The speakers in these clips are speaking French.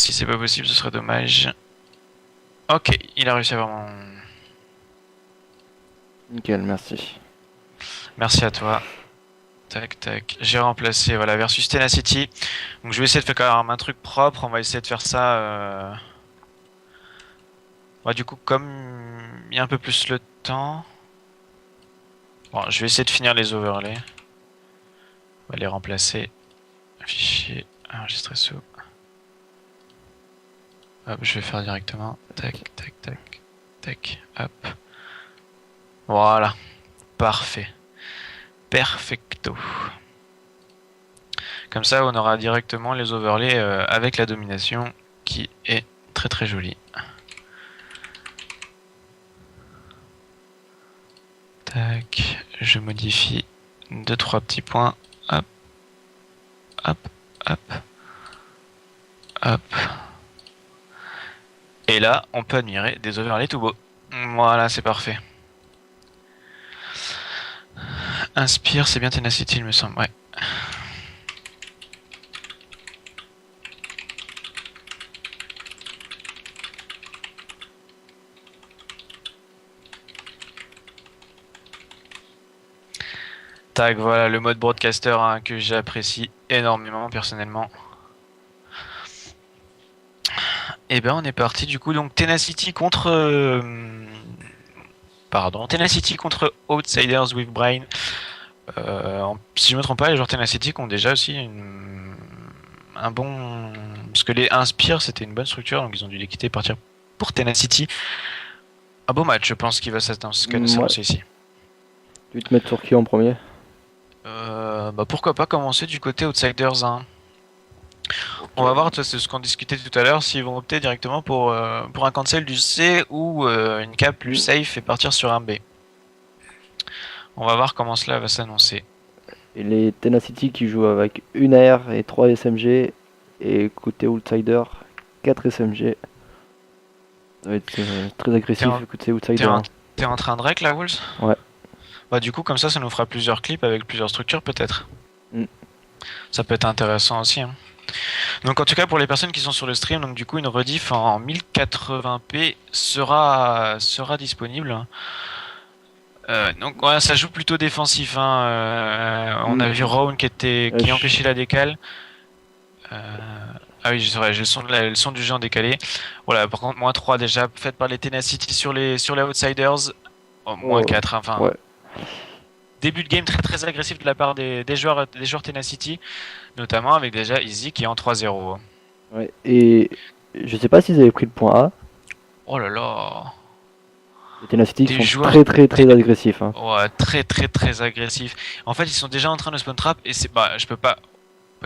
Si c'est pas possible, ce serait dommage. Ok, il a réussi à avoir mon... Nickel, merci. Merci à toi. Tac, tac. J'ai remplacé, voilà, versus Tenacity. Donc je vais essayer de faire quand même un truc propre. On va essayer de faire ça... du coup, comme il y a un peu plus le temps... Bon, je vais essayer de finir les overlays. On va les remplacer. Fichier, enregistrer sous. Hop, je vais faire directement. Tac, tac, tac, tac, hop. Voilà. Parfait. Perfecto. Comme ça, on aura directement les overlays avec la domination qui est très très jolie. Tac, je modifie 2-3 petits points. Hop, hop, hop, hop. Et là, on peut admirer des overlays tout beaux. Voilà, c'est parfait. Inspire, c'est bien Tenacity, il me semble. Ouais. Tac, voilà le mode broadcaster que j'apprécie énormément personnellement. Et ben on est parti du coup, donc Tenacity contre Tenacity contre Outsiders with Brain. Si je me trompe pas, les joueurs Tenacity ont déjà aussi un bon... Parce que les Inspire c'était une bonne structure, donc ils ont dû les quitter et partir pour Tenacity. Un beau match, je pense qu'il va s'annoncer ici. Tu veux te mettre sur qui en premier? Pourquoi pas commencer du côté Outsiders 1. On va voir, c'est ce qu'on discutait tout à l'heure, s'ils vont opter directement pour un cancel du C ou une cap plus safe et partir sur un B. On va voir comment cela va s'annoncer. Et les Tenacity qui jouent avec une AR et 3 SMG, et côté Outsider, 4 SMG. Ça va être très agressif côté Outsider. T'es en train de rec là, Wolves? Ouais. Bah du coup comme ça nous fera plusieurs clips avec plusieurs structures peut-être. Ça peut être intéressant aussi. Donc en tout cas pour les personnes qui sont sur le stream, donc du coup une rediff en 1080p sera disponible. Donc ouais, ça joue plutôt défensif. On a vu Rowan qui empêchait la décale. Ah oui, c'est vrai, j'ai le son du jeu en décalé. Voilà, par contre, moins 3 déjà, fait par les Tenacity sur les Outsiders. Moins 4, enfin. Ouais. Début de game très très agressif de la part des joueurs Tenacity, notamment avec déjà Easy qui est en 3-0. Ouais, et je sais pas s'ils avaient pris le point A. Oh là là. Les Tenacity sont très agressifs. Ouais, très agressifs. En fait, ils sont déjà en train de spawn trap et c'est je peux pas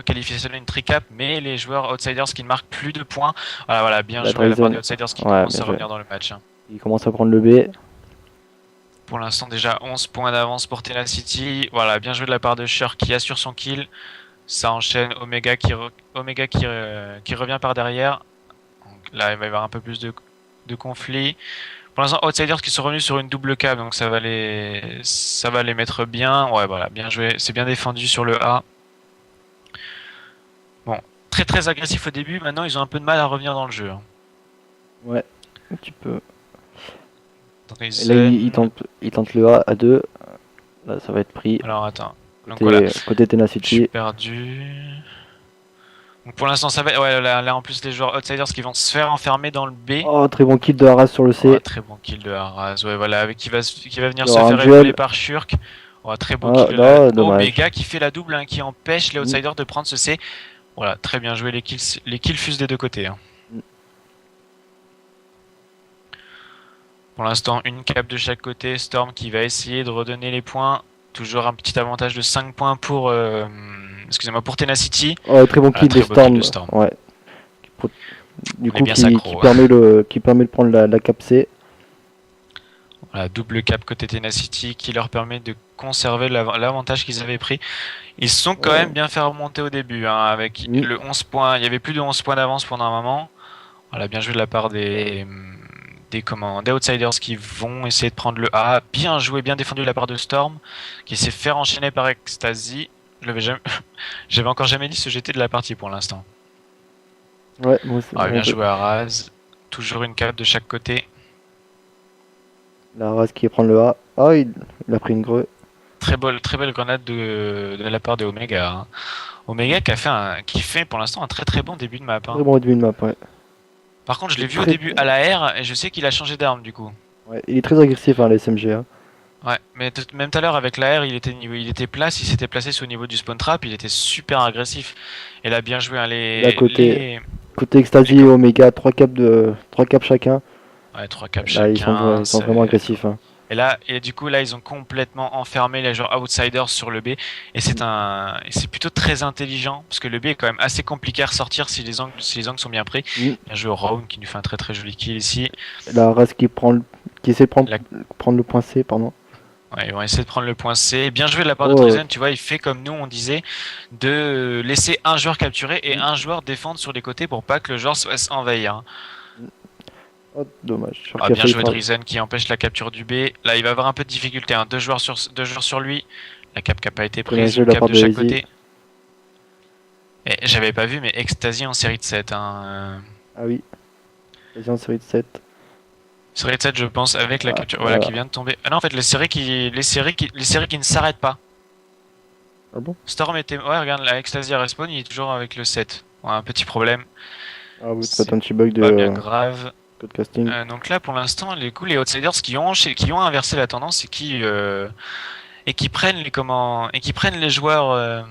qualifier ça d'une tricap, mais les joueurs Outsiders qui ne marquent plus de points. Voilà, bien joué la part des Outsiders qui commencent à revenir dans le match. Ils commencent à prendre le B. Pour l'instant, déjà 11 points d'avance pour Tenacity. Voilà, bien joué de la part de Shur qui assure son kill. Ça enchaîne Omega qui revient par derrière. Donc là, il va y avoir un peu plus de conflit. Pour l'instant, Outsiders qui sont revenus sur une double cap, donc ça va les mettre bien. Ouais, voilà, bien joué. C'est bien défendu sur le A. Bon, très agressif au début. Maintenant, ils ont un peu de mal à revenir dans le jeu. Ouais, un petit peu. Et là, ils tentent le A à 2. Là, ça va être pris. Alors, attends. Côté Tenacity. Je suis perdu. Donc pour l'instant ça va. Ouais, là en plus les joueurs Outsiders qui vont se faire enfermer dans le B. Oh, très bon kill de Haras sur le C. Oh, très bon kill de Haras. Ouais, voilà, qui va venir se faire épauler par Shurk. Oh, très bon kill de Omega qui fait la double, qui empêche les Outsiders de prendre ce C. Voilà, très bien joué, les kills fusent des deux côtés. Pour l'instant, une cap de chaque côté. Storm qui va essayer de redonner les points. Toujours un petit avantage de 5 points pour pour Tenacity. Oh, très bon kill de Storm. Ouais. Du coup, qui permet de prendre la cap C. Voilà, double cap côté Tenacity qui leur permet de conserver l'avantage qu'ils avaient pris. Ils se sont quand même bien fait remonter au début, avec le 11 points. Il y avait plus de 11 points d'avance pendant un moment. Voilà, bien joué de la part des Outsiders qui vont essayer de prendre le A. Bien joué, bien défendu de la part de Storm qui s'est fait enchaîner par Ecstasy. J'avais encore jamais dit ce GT de la partie pour l'instant. Ouais, moi aussi. Ah, bien joué à Raz. Toujours une cape de chaque côté. La race qui prend le A. Ah, il a pris une greu. Très belle grenade de la part de Omega, hein. Omega qui fait pour l'instant un très très bon début de map, hein. Très bon début de map, ouais. Par contre, je Il l'ai est vu au très, début à la R et je sais qu'il a changé d'arme du coup. ouais, il est très agressif, hein, la SMG. Hein. Ouais, mais même tout à l'heure avec la R, il était place, il s'était placé sur le niveau du spawn trap, il était super agressif. Et là, bien joué, hein, Et là, côté les Ecstasy et com- Omega, 3 caps chacun. ouais, 3 caps Là, chacun. ils sont vraiment agressifs. Hein. Et du coup, là, ils ont complètement enfermé les joueurs outsiders sur le B. Et c'est plutôt très intelligent parce que le B est quand même assez compliqué à ressortir si les angles sont bien pris. Mm. Bien joué au Round qui nous fait un très très joli kill ici. La race qui essaie de La- prendre le point C, pardon. Ouais, ils vont essayer de prendre le point C. Bien joué de la part de Oh, Drizen, tu vois, il fait comme nous on disait, de laisser un joueur capturer et un joueur défendre sur les côtés pour pas que le joueur se fasse envahir, hein. oh, dommage. Ah, bien joué Drizen qui empêche la capture du B. Là, il va avoir un peu de difficulté, hein. Deux joueurs sur lui. La cap qui n'a pas été prise, jeu une de la cap part de de chaque Easy. côté. Et j'avais pas vu, mais Ecstasy en série de 7, hein. Ah oui. Vas-y en série de 7. Série de 7, je pense, avec la Ah, capture. Voilà, qui vient de tomber. Ah non, en fait, les séries qui ne s'arrêtent pas. ah bon? Storm était. Ouais, regarde, la Ecstasy respawn, il est toujours avec le 7. Ouais, un petit problème. Ah oui, C'est peut-être un petit bug pas bien de grave. codecasting. Donc là, pour l'instant, les outsiders qui ont inversé la tendance et qui prennent les joueurs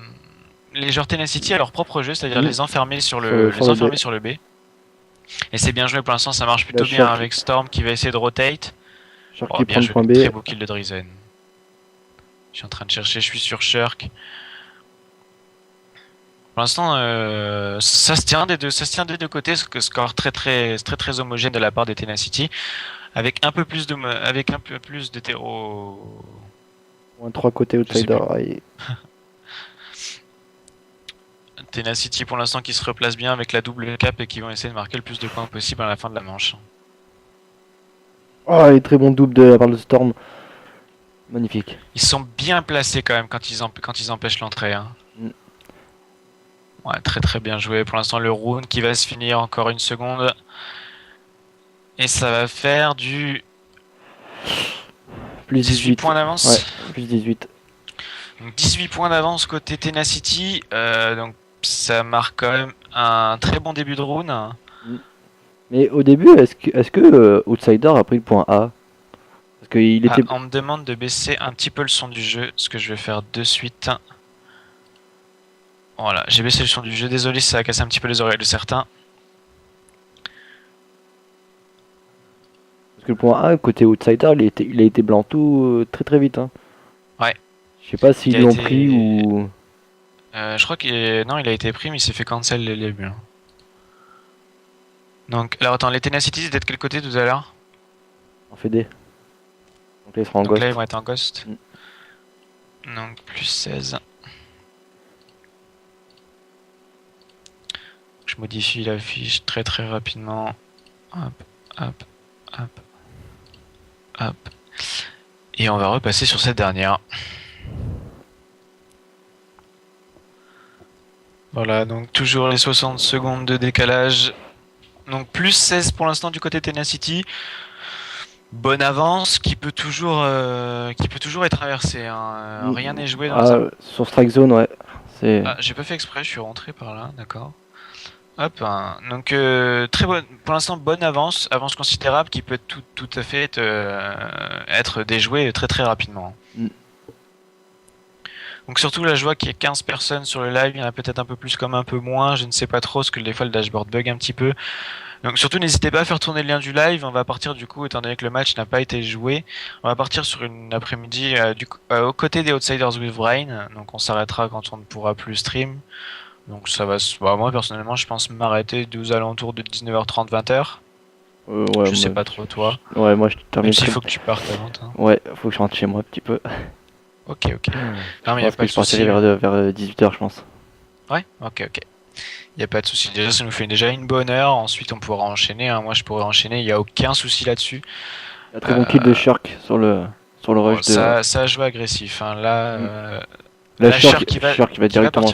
Tenacity à leur propre jeu, c'est-à-dire les enfermer sur le B. Et c'est bien joué pour l'instant, ça marche plutôt bien avec Storm qui va essayer de rotate. Shurk Oh, qui bien prend le joué, point B. très beau kill de Drizen. Je suis en train de chercher, je suis sur Shurk. Pour l'instant, ça se tient des deux côtés, score très homogène de la part des Tenacity, avec un peu plus de terreau. Moins 3 côtés outsider. Aïe. Tenacity pour l'instant qui se replace bien avec la double cap et qui vont essayer de marquer le plus de points possible à la fin de la manche. Oh, et très bon double de la part de Storm. Magnifique. Ils sont bien placés quand même quand ils empêchent l'entrée, hein. Ouais, très bien joué. Pour l'instant, le round qui va se finir encore une seconde. Et ça va faire du Plus 18 points d'avance. Ouais, plus 18. Donc 18 points d'avance côté Tenacity. Donc ça marque quand même un très bon début de round. Mais au début, est-ce que Outsider a pris le point A? Parce qu'il était. On me demande de baisser un petit peu le son du jeu, ce que je vais faire de suite. Voilà, j'ai baissé le son du jeu. Désolé si ça a cassé un petit peu les oreilles de certains. Parce que le point A, côté Outsider, il a été blanc tout très vite. Hein. Ouais. Je sais pas s'ils l'ont pris ou. Je crois non, il a été pris, mais il s'est fait cancel les débuts. Donc, alors attends, les Tenacity, c'était de quel côté tout à l'heure? En FD. Donc là, ils seront en Donc ghost. là, ils vont être en ghost. Donc, plus 16. Je modifie la fiche très rapidement. Hop. Et on va repasser sur cette dernière. Voilà, donc toujours les 60 secondes de décalage. Donc plus 16 pour l'instant du côté Tenacity. Bonne avance qui peut toujours être inversée, hein. Rien n'est joué dans ça. Sur Strike Zone, ouais. J'ai pas fait exprès, je suis rentré par là, d'accord. Hop, hein. Donc pour l'instant bonne avance considérable qui peut tout à fait être déjouée très rapidement. Donc surtout là je vois qu'il y a 15 personnes sur le live, il y en a peut-être un peu plus comme un peu moins, je ne sais pas trop, parce que des fois le dashboard bug un petit peu. Donc surtout n'hésitez pas à faire tourner le lien du live, on va partir du coup, étant donné que le match n'a pas été joué, on va partir sur une après-midi aux côtés des Outsiders with Brain, donc on s'arrêtera quand on ne pourra plus stream. Donc ça va, moi personnellement je pense m'arrêter aux alentours de 19h30, 20h. Ouais, je sais pas trop toi. Ouais, moi je termine. Même s'il faut que tu partes avant. Hein. Ouais, faut que je rentre chez moi un petit peu. Ok. Non mais y a pas de souci. Je partirai vers 18h je pense. Ouais, ok. Y a pas de souci. Déjà ça nous fait déjà une bonne heure. Ensuite on pourra enchaîner. Hein. Moi je pourrais enchaîner. Y a aucun souci là-dessus. Il y a très bon kill de Shurk sur le rush. Ça a joué agressif. Hein. Là, Shurk qui va directement.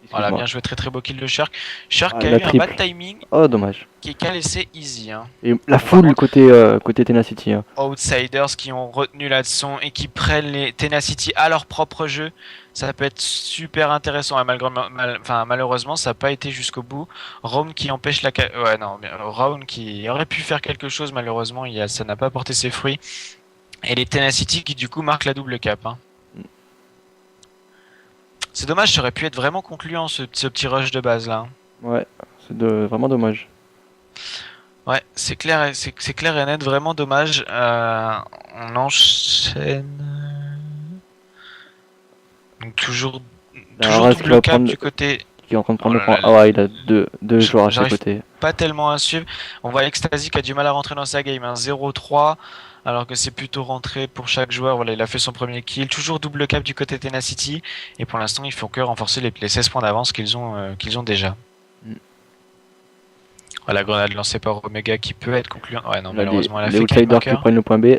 Voilà, Excuse-moi. bien joué, très très beau kill de Shirk. Shirk Ah, qui a la eu un bad triple. timing Oh, dommage. qui a laissé easy. Hein. Et la Bon, par foule contre, côté Tenacity. Hein. Outsiders qui ont retenu la leçon et qui prennent les Tenacity à leur propre jeu, ça peut être super intéressant. Et malheureusement, ça n'a pas été jusqu'au bout. Rome qui empêche ouais, non, Rome qui aurait pu faire quelque chose, malheureusement, ça n'a pas porté ses fruits. Et les Tenacity qui du coup marquent la double cap. Hein. C'est dommage, ça aurait pu être vraiment concluant ce petit rush de base là. Ouais, vraiment dommage. Ouais, c'est clair, c'est clair et net, vraiment dommage. On enchaîne. Donc toujours Arras qui double va cap prendre, du côté. qui est en train de Oh prendre le là point. là, Ah ouais, il a deux joueurs à ses j'arrive côtés. pas tellement à suivre. On voit Ecstasy qui a du mal à rentrer dans sa game, un 0-3, alors que c'est plutôt rentré pour chaque joueur. Voilà, il a fait son premier kill. Toujours double cap du côté Tenacity. Et pour l'instant, il faut que renforcer les 16 points d'avance qu'ils ont déjà. Mm. Voilà, la grenade lancée par Omega qui peut être concluante. Ouais, non, Là, malheureusement, elle a les fait outsiders qui Killmarker. prennent le point B.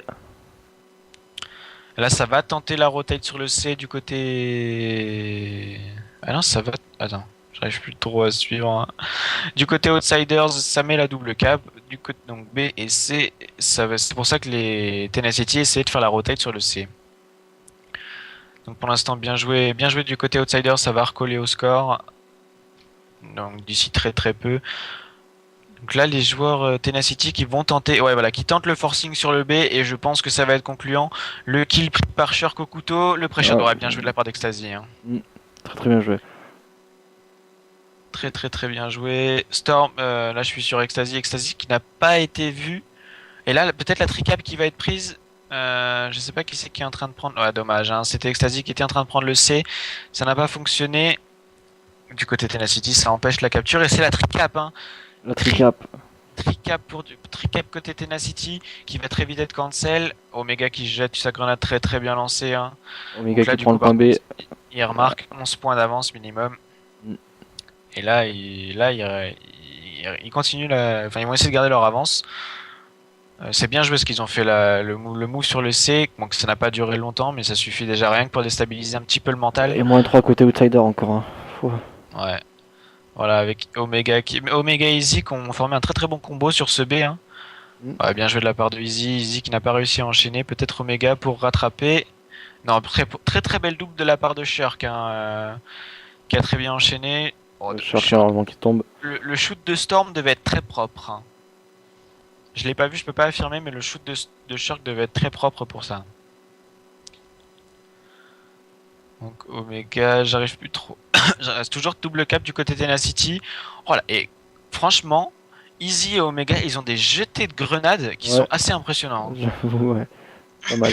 Là, ça va tenter la rotate sur le C du côté. Ah non, ça va. Attends, j'arrive plus trop à suivre. Hein. Du côté Outsiders, ça met la double cap. Du côté donc B et C, c'est pour ça que les Tenacity essaient de faire la rotate sur le C. Donc pour l'instant, bien joué du côté Outsiders, ça va recoller au score. Donc d'ici très très peu. Donc là, les joueurs Tenacity qui vont tenter, ouais voilà, qui tentent le forcing sur le B et je pense que ça va être concluant. Le kill pris par Shirk au couteau, le pré-shot aurait bien joué de la part d'Ecstasy. Hein. Très très bien joué. Très très très bien joué. Storm, là je suis sur Ecstasy, Ecstasy qui n'a pas été vu. Et là, peut-être la tricap qui va être prise. Je sais pas qui c'est qui est en train de prendre. Ouais, dommage. Hein. C'était Ecstasy qui était en train de prendre le C. Ça n'a pas fonctionné. Du côté Tenacity, ça empêche la capture et c'est la tricap. Hein. La tricap. Tricap côté Tenacity qui va très vite être cancel. Omega qui jette sa grenade très très bien lancée. Hein. Omega là, qui prend le point B. Il remarque 11 points d'avance minimum. Et là, il continue Enfin, ils vont essayer de garder leur avance. C'est bien joué ce qu'ils ont fait le move sur le C. Donc ça n'a pas duré longtemps, mais ça suffit déjà rien que pour déstabiliser un petit peu le mental. Et moins 3 côté outsider encore. Hein. Ouais. Voilà, avec Omega et Easy qui ont formé un très très bon combo sur ce B. Hein. Ouais, bien joué de la part de Easy. Easy qui n'a pas réussi à enchaîner. Peut-être Omega pour rattraper. Non, très très belle double de la part de Shirk. Hein, qui a très bien enchaîné. Oh, Shirk normalement qui tombe. Le shoot de Storm devait être très propre. Hein. Je l'ai pas vu, je peux pas affirmer, mais le shoot de Shirk devait être très propre pour ça. Donc Omega, j'arrive plus trop. C'est toujours double cap du côté Tenacity. Voilà, et franchement, Easy et Omega, ils ont des jetés de grenades qui sont assez impressionnants. J'avoue, ouais. Pas mal.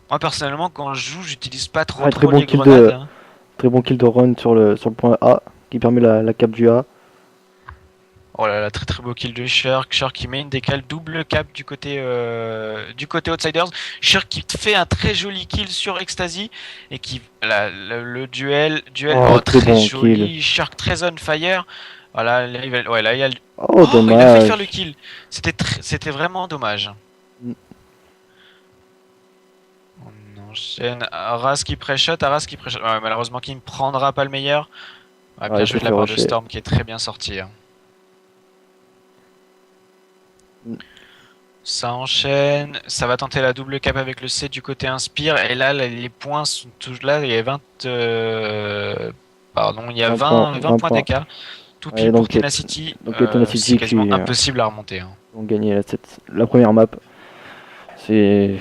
Moi personnellement, quand je joue, j'utilise pas trop, très bon les kill grenades. Hein. Très bon kill de run sur le point A qui permet la cap du A. Oh là là, très très beau kill de Shirk. Shirk qui met une décale double cap du côté Outsiders. Shirk qui fait un très joli kill sur Ecstasy et qui le duel très bon joli. kill. Shirk très on fire. Voilà, là, il y a dommage. Il a failli faire le kill. C'était vraiment dommage. On enchaîne. Arras qui pré-shot. Ouais, malheureusement, qui ne prendra pas le meilleur. Ouais, bien joué de la part de Storm qui est très bien sorti. Hein. Ça enchaîne, ça va tenter la double cap avec le C du côté Inspire et là les points sont toujours là, il y a 20 il y a 20 points d'écart. Tout pile pour Tenacity. Donc Tenacity c'est quasiment impossible à remonter. Hein. Ils ont gagné la première map. C'est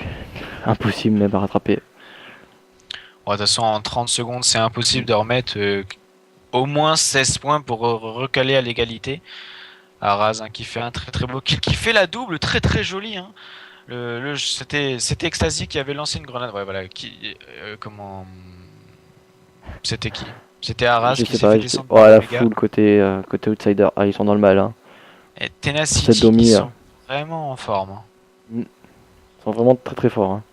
impossible même à rattraper. De toute façon en 30 secondes c'est impossible de remettre au moins 16 points pour recaler à l'égalité. Arras hein, qui fait un très très beau kill, qui fait la double très très jolie. Hein. C'était Ecstasy qui avait lancé une grenade. Ouais voilà. Comment c'était qui? C'était Arras qui s'est fait descendre. Oh la foule côté outsider. Ah ils sont dans le mal. Hein. Et Tenacity ils sont vraiment en forme. Ils sont vraiment très très forts. Hein.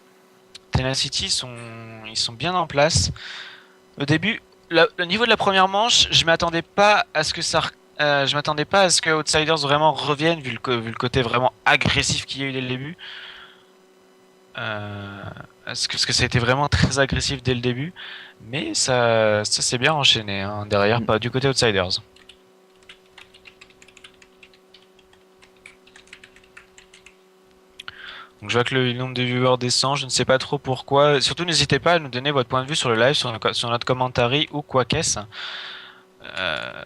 Tenacity ils sont bien en place. Au début, le niveau de la première manche, je m'attendais pas à ce que je m'attendais pas à ce que Outsiders vraiment reviennent vu le côté vraiment agressif qu'il y a eu dès le début. Parce que ça a été vraiment très agressif dès le début, mais ça s'est bien enchaîné, hein, derrière, Mm. pas du côté Outsiders. Donc je vois que le nombre de viewers descend, je ne sais pas trop pourquoi. Surtout n'hésitez pas à nous donner votre point de vue sur le live, sur notre commentary ou quoi qu'est-ce. Euh,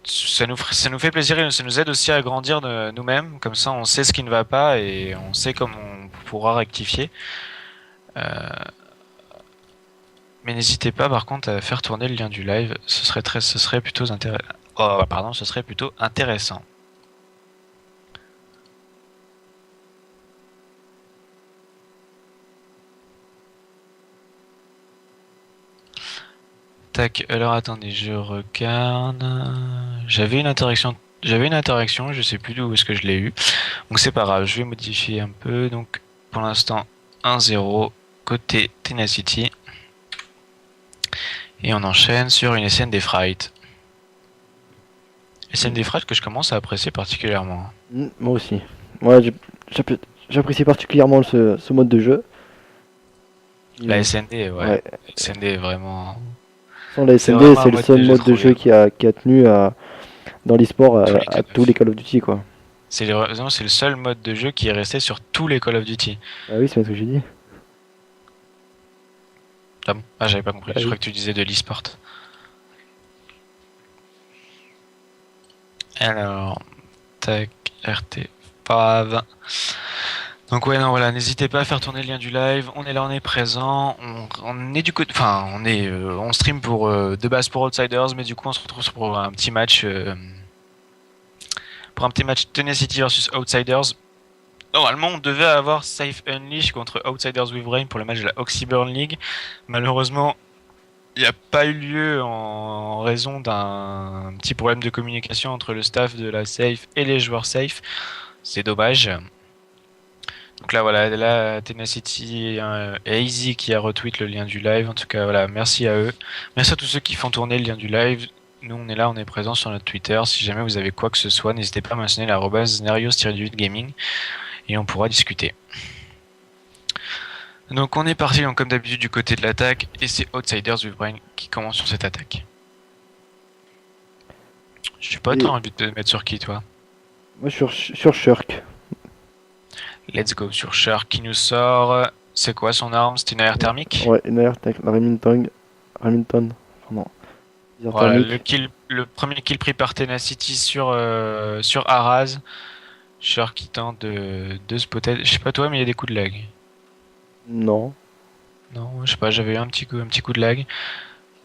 ça nous fait plaisir et ça nous aide aussi à grandir nous-mêmes. Comme ça, on sait ce qui ne va pas et on sait comment on pourra rectifier. Mais n'hésitez pas, par contre, à faire tourner le lien du live. Ce serait plutôt intéressant. Oh, pardon, ce serait plutôt intéressant. Tac, alors attendez, je regarde. J'avais une interaction, je sais plus d'où est-ce que je l'ai eu. Donc c'est pas grave, je vais modifier un peu. Donc pour l'instant 1-0 côté Tenacity. Et on enchaîne sur une SN des Fright. SN des Fright que je commence à apprécier particulièrement. Moi aussi. Moi, j'apprécie particulièrement ce mode de jeu. La SND, ouais. Ouais. La SND est vraiment. Sans la C'est SND, vraiment un c'est le mode seul de jeu mode de trop jeu bien. qui a tenu dans l'e-sport à tous les Call Call of Duty, quoi. c'est le seul mode de jeu qui est resté sur tous les Call of Duty. Ah oui, c'est bien ce que j'ai dit. Ah bon? Ah, j'avais pas compris, Ah je oui. crois que tu disais de l'e-sport. Alors, tac, RT, Pav. Donc ouais, non, voilà, n'hésitez pas à faire tourner le lien du live. On est là, on est présent. On est du côté, enfin, on stream pour de base pour Outsiders, mais du coup, on se retrouve pour un petit match Tenacity versus Outsiders. Normalement, on devait avoir Safe Unleash contre Outsiders with Brain pour le match de la Oxyburn League. Malheureusement, il n'y a pas eu lieu en raison d'un petit problème de communication entre le staff de la Safe et les joueurs Safe. C'est dommage. Donc là, voilà, là, Tenacity et Easy qui a retweet le lien du live. En tout cas, voilà, merci à eux. Merci à tous ceux qui font tourner le lien du live. Nous, on est là, on est présent sur notre Twitter. Si jamais vous avez quoi que ce soit, n'hésitez pas à mentionner l'arrobase Nerios-8 Gaming et on pourra discuter. Donc on est parti, donc, comme d'habitude, du côté de l'attaque et c'est Outsiders with Brain qui commence sur cette attaque. Je suis pas Et trop envie de te mettre sur qui, toi? moi, sur Shirk. Let's go sur Shark qui nous sort. C'est quoi son arme? C'est une AR thermique? Ouais, une alerte avec la Remington, pardon. Viseur Voilà, thermique. le premier kill pris par Tenacity sur Araz. Shark qui tente de spotter. Je sais pas toi, mais il y a des coups de lag. Non. Non, je sais pas, j'avais eu un petit coup de lag.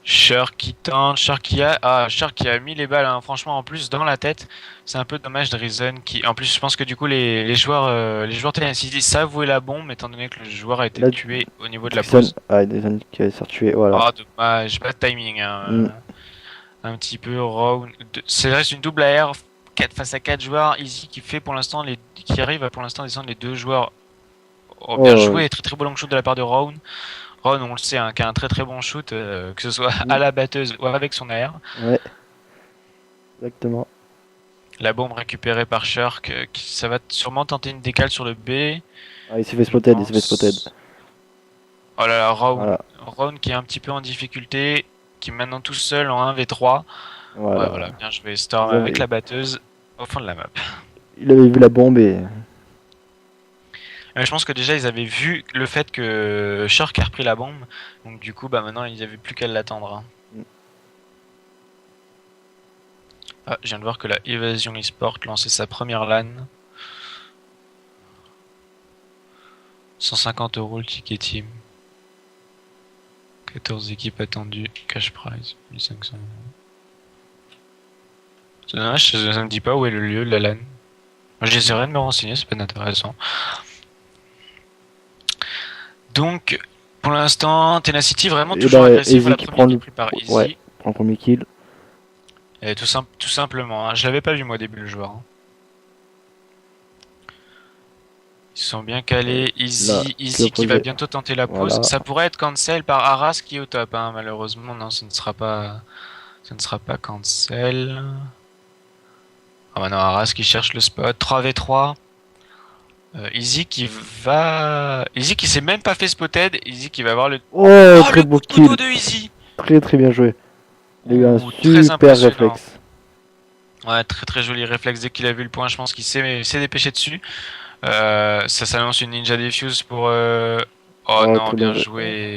Shark qui tente, Shark qui a mis les balles, hein, franchement, en plus dans la tête. C'est un peu dommage de Reason qui, en plus, je pense que du coup les joueurs Tenacity savent où est la bombe, étant donné que le joueur a été Là, tué au niveau de la Dixon. pause. Ah, Dixon qui s'est retué, voilà. Ah, dommage, pas de timing, hein. Mm. Un petit peu raw. C'est vrai, c'est une double AR 4 face à 4 joueurs. Easy qui fait pour l'instant qui arrive à pour l'instant descendre les deux joueurs. Oh, bien Oh, joué, très très beau long shoot de la part de Rowan. Rowan, on le sait, hein, qui a un très très bon shoot, que ce soit à mm. la batteuse ou avec son AR. Ouais, exactement. La bombe récupérée par Shark, ça va sûrement tenter une décale sur le B. Ah, il s'est fait Je spotted, il s'est fait spotted. pense. Oh là là, Voilà, Rowan qui est un petit peu en difficulté, qui est maintenant tout seul en 1v3. Ouais, voilà, voilà. bien joué. Storm Ils avec avaient- la batteuse au fond de la map. Il avait vu la bombe et Je pense que déjà ils avaient vu le fait que Shark a repris la bombe, donc du coup bah maintenant ils avaient plus qu'à l'attendre, hein. Ah, je viens de voir que la Evasion eSport lançait sa première LAN. 150 € le ticket team. 14 équipes attendues, cash prize 1500 €. C'est dommage, ça me dit pas où est le lieu de la LAN. Moi j'essaierai de me renseigner, c'est pas intéressant. Donc pour l'instant, Tenacity vraiment et toujours bah, agressif à Easy la qui première prend kill le pris par ouais, Easy. prend le premier kill. Et tout simplement, hein. Je l'avais pas vu moi au début le joueur, hein. Ils sont bien calés. Là, Easy qui va bientôt tenter la pause. voilà. Ça pourrait être cancel par Arras qui est au top, hein. Malheureusement, non, ce ne sera pas cancel. Ah bah non, Arras qui cherche le spot. 3v3. Easy qui s'est même pas fait spotted. Easy qui va avoir le. Oh, Oh, très le beau coup de couteau kill. de Easy! Très très bien joué. Il a eu un Ouh, très super impressionnant. réflexe. Ouais, très très joli réflexe. Dès qu'il a vu le point, je pense qu'il s'est dépêché dessus. Ça s'annonce une Ninja Defuse pour. Oh Oh, non, très bien bien joué.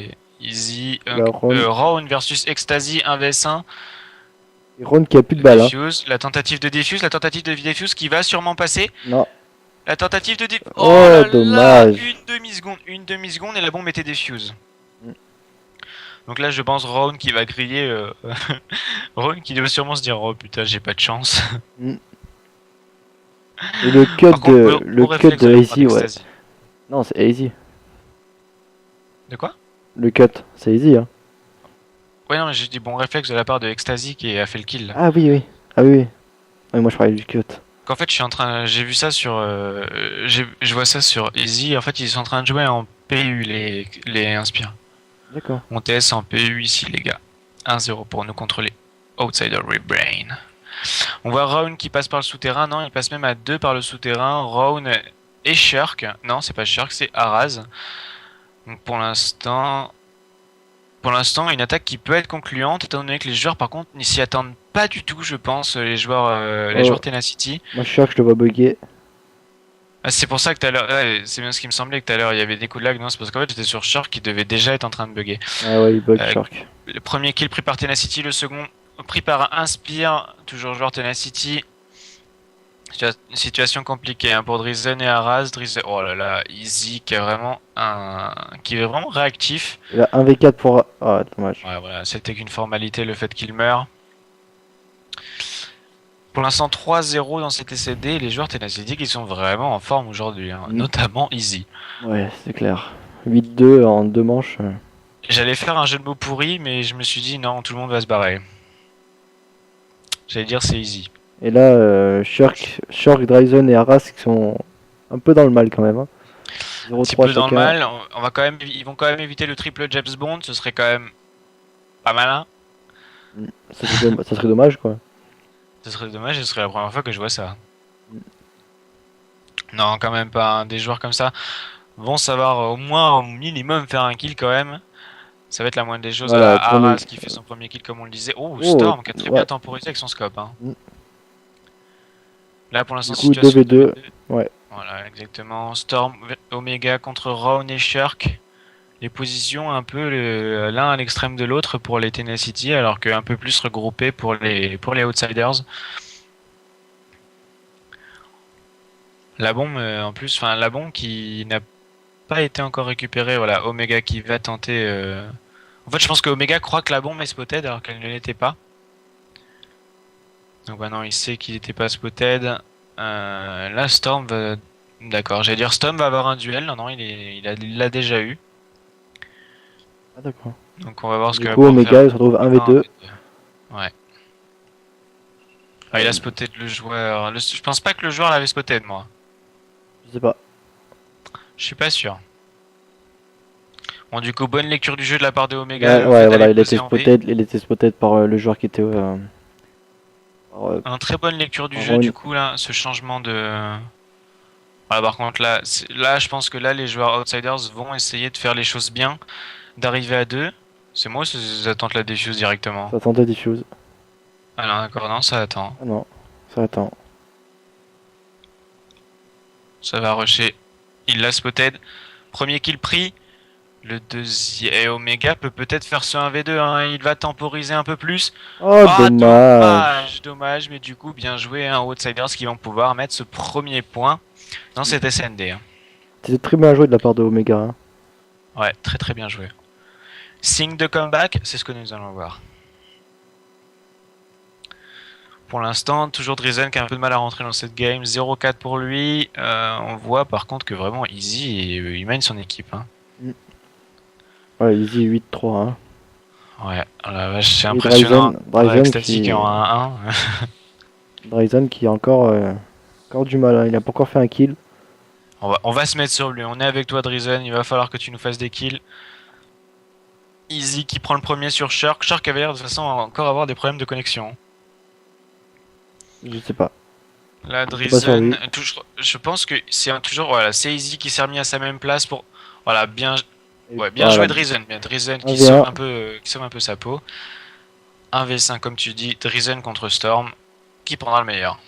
joué. Easy. La Ron. Round versus Ecstasy 1vs1. Et Ron qui a plus de Le balles, hein. Defuse. La tentative de Defuse qui va sûrement passer. Non. La tentative de Defuse. Oh Oh, là là! dommage. Une demi-seconde et la bombe était Defuse. Mm. Donc là, je pense Round qui va griller. Round qui doit sûrement se dire: oh putain, j'ai pas de chance. Mm. Et le cut Par contre, beau, le beau cut réflexe de de la part Easy, ouais. d'Ecstasy. Non, c'est Easy. De quoi? Le cut, c'est Easy, hein. Ouais, non, mais j'ai dit bon réflexe de la part de Ecstasy qui a fait le kill là. Ah oui, oui. Ah oui, oui. Ouais, moi je parlais du cut. Qu'en fait, je suis en train, j'ai vu ça sur, je vois ça sur Easy. En fait, ils sont en train de jouer en PU les Inspire. D'accord. On TS en PU ici, les gars. 1-0 pour nous contre les Outsider Rebrain. On voit Raun qui passe par le souterrain. Non, il passe même à 2 par le souterrain. Raun et Shirk. Non, c'est pas Shirk, c'est Araz. Donc pour l'instant, une attaque qui peut être concluante, étant donné que les joueurs, par contre, n'y s'y attendent pas du tout, je pense, les Oh, joueurs Tenacity. moi je suis sûr que je le vois bugger. Ah, c'est pour ça que tout à l'heure, ouais, c'est bien ce qui me semblait que tout à l'heure il y avait des coups de lag. Non, c'est parce qu'en fait j'étais sur Shark qui devait déjà être en train de bugger. Ah ouais, il bug Euh, Shark. le premier kill pris par Tenacity, le second pris par Inspire, toujours joueur Tenacity. Situation compliquée hein, pour Drizen et Araz. Drizen, oh là là, Easy qui est vraiment réactif. Il a 1v4 pour. Ah, dommage. Ouais, voilà, c'était qu'une formalité le fait qu'il meure. Pour l'instant 3-0 dans cet SCD, les joueurs Tenacity qui sont vraiment en forme aujourd'hui, hein, Mm. notamment Easy. Ouais, c'est clair. 8-2 en 2 manches. J'allais faire un jeu de mots pourri, mais je me suis dit non, tout le monde va se barrer. J'allais dire c'est Easy. Et là, Shurk, Dryzen et Aras qui sont un peu dans le mal quand même, hein. Un petit 0-3 peu dans le chacun. mal, on va quand même, ils vont quand même éviter le triple James Bond, ce serait quand même pas malin. Mm. Ça serait dommage quoi. Ce serait dommage, ce serait la première fois que je vois ça. Non, quand même pas, hein. Des joueurs comme ça vont savoir au moins au minimum faire un kill quand même. Ça va être la moindre des choses. Voilà, Voilà, premier. Arras qui fait son premier kill comme on le disait. Oh, Oh, Storm qui a très bien ouais. temporisé avec son scope. Hein. Mm. Là pour l'instant Du coup, situation 2v2. 2v2. Ouais. Voilà, exactement. Storm, Omega contre Rowan et Shark. Les positions un peu l'un à l'extrême de l'autre pour les Tenacity, alors qu'un peu plus regroupés pour les Outsiders. La bombe, en plus, enfin la bombe qui n'a pas été encore récupérée. Voilà, Omega qui va tenter. En fait, je pense que Omega croit que la bombe est spotted alors qu'elle ne l'était pas. Donc maintenant, il sait qu'il n'était pas spotted. Là, Storm va. D'accord, j'allais dire Storm va avoir un duel. Non, non, il l'a déjà eu. Ah d'accord. Donc on va voir ce Du que va coup, pouvoir faire. Omega il se retrouve 1v2. Ouais. Ah, il a spotted le joueur. Je pense pas que le joueur l'avait spotted, moi. Je sais pas. Je suis pas sûr. Bon, du coup, bonne lecture du jeu de la part de Omega. Ouais, Le ouais, fait voilà, d'aller poser en V. il était spotted par le joueur qui était. Par, Un très bonne lecture du par jeu, du Ron. coup, là, ce changement de. Voilà, par contre, là, là, je pense que là, les joueurs Outsiders vont essayer de faire les choses bien, d'arriver à 2. C'est moi ou ils attendent la défuse directement? Ça tentait diffuse. Ah non, d'accord, non, ça attend. Ah non, ça attend. Ça va rusher. Il l'a spotted. Premier kill pris. Le deuxième. Et Omega peut peut-être faire ce 1v2, hein. Il va temporiser un peu plus. Oh, Ah, dommage. dommage, mais du coup, bien joué, hein, Outsiders qui vont pouvoir mettre ce premier point dans cet SND. Hein. C'était très bien joué de la part de Omega, hein. Ouais, très très bien joué. Signe de comeback, c'est ce que nous allons voir. Pour l'instant, toujours Drizen qui a un peu de mal à rentrer dans cette game. 0-4 pour lui. On voit par contre que vraiment Easy, il mène son équipe. Hein. Ouais, Easy 8-3, hein. Ouais, oh la vache, c'est Et impressionnant. Dryzen Static qui. en 1-1. Dryzen qui a encore du mal, hein. Il a pas encore fait un kill. On va se mettre sur lui. On est avec toi, Drizen. Il va falloir que tu nous fasses des kills. Easy qui prend le premier sur Shark. Shark avait l'air de toute façon encore avoir des problèmes de connexion. Je sais pas. Là, J'étais pas sur lui. Drizen, je pense que c'est toujours voilà, c'est Easy qui s'est remis à sa même place pour voilà bien Et ouais, bien voilà, joué Drizen, bien Drizen qui sauve 1v1. un peu qui sauve un peu sa peau. 1v5 comme tu dis, Drizen contre Storm, qui prendra le meilleur?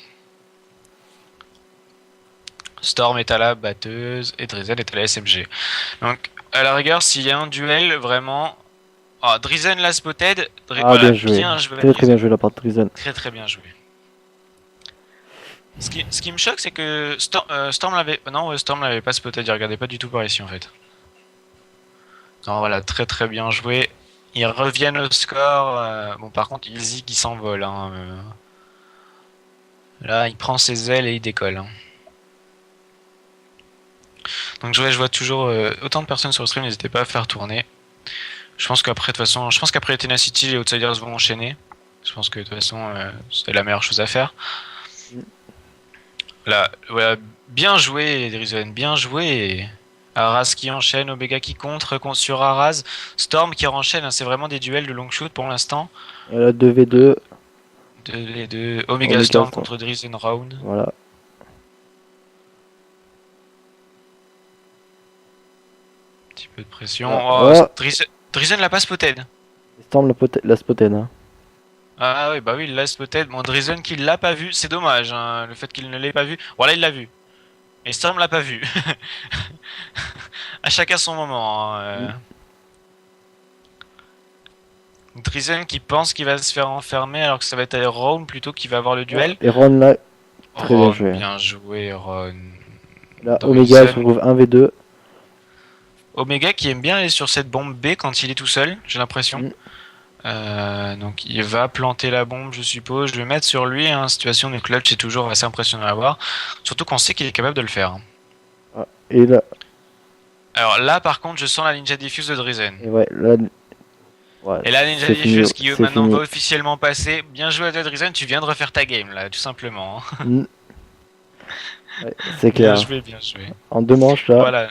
Storm est à la batteuse et Drizen est à la SMG. Donc à la rigueur, s'il y a un duel vraiment Drizen l'a spotted, Ah, bien voilà, joué. bien joué à Très très bien Drizen. joué de la part de Trizen. Très très bien joué. Ce qui me choque, c'est que Storm l'avait. Non, ouais, Storm l'avait pas spotted, il regardait pas du tout par ici en fait. Non, voilà, très très bien joué. Ils reviennent au score. Bon, par contre, Ilzi qui s'envole. Hein, là, il prend ses ailes et il décolle. Hein. Donc, je vois toujours autant de personnes sur le stream, n'hésitez pas à faire tourner. Je pense qu'après, de toute façon, je pense qu'après Tenacity, les Outsiders vont enchaîner. Je pense que de toute façon, c'est la meilleure chose à faire. Là, voilà, bien joué, Drizen, bien joué. Arras qui enchaîne, Omega qui contre sur Arras, Storm qui enchaîne, hein, c'est vraiment des duels de long shoot pour l'instant. Et là, 2v2. Les deux Omega Omega Storm Storm. contre Drizen Round. Voilà. Un petit peu de pression. Ah, Oh, oh, Drizen l'a pas spotted. Storm la spotted. Hein. Ah oui, bah oui, il l'a spotted. Bon, Drizen qui l'a pas vu, c'est dommage, hein, le fait qu'il ne l'ait pas vu. Voilà, il l'a vu. Et Storm l'a pas vu. À chacun son moment. Hein, Mm. Drizen qui pense qu'il va se faire enfermer alors que ça va être Ron plutôt qui va avoir le Oh, duel. et Ron là, très bien Ron, joué. bien joué, Ron. Là, Omega se Drizen. retrouve 1v2. Omega qui aime bien aller sur cette bombe B quand il est tout seul, j'ai l'impression. Mm. Donc il va planter la bombe, je suppose. Je vais mettre sur lui. Hein, situation de clutch, c'est toujours assez impressionnant à voir. Surtout qu'on sait qu'il est capable de le faire. Ah, et là, Alors là, par contre, je sens la Ninja Diffuse de Drizen. et ouais, là, ouais, Et la Ninja c'est fini. Diffuse qui C'est maintenant va fini. officiellement passer. Bien joué à Drizen, tu viens de refaire ta game là, tout simplement. Hein. Mm. Ouais, c'est Bien clair. joué, bien joué. En 2 manches là. Voilà.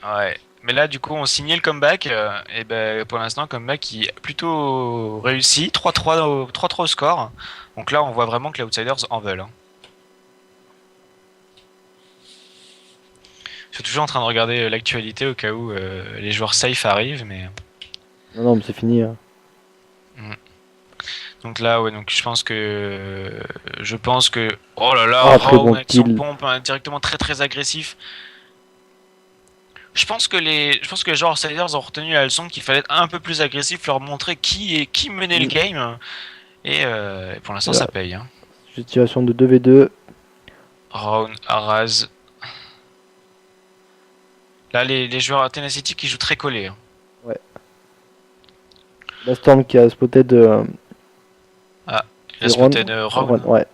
Ouais. Mais là, du coup, on signait le comeback. Et ben, pour l'instant, comeback qui est plutôt réussi. 3-3 au score. Donc là, on voit vraiment que les Outsiders en veulent. Hein. Je suis toujours en train de regarder l'actualité au cas où les joueurs safe arrivent. Mais... Non, non, mais c'est fini. Hein. Donc là, ouais, donc je pense que oh là là, Ah, très Raum bon avec son kill. pompe hein, directement très très agressif. Je pense que les joueurs Outsiders ont retenu la leçon qu'il fallait être un peu plus agressif, leur montrer qui menait le Mm. game. Et pour Et l'instant, là, ça paye. Hein. situation de 2v2. Raun, Araz. Là, les joueurs à Tenacity qui jouent très collés. Hein. Ouais. La Storm qui a spotted Ah, il a c'est Ron. spotted Ron, Raun. ouais.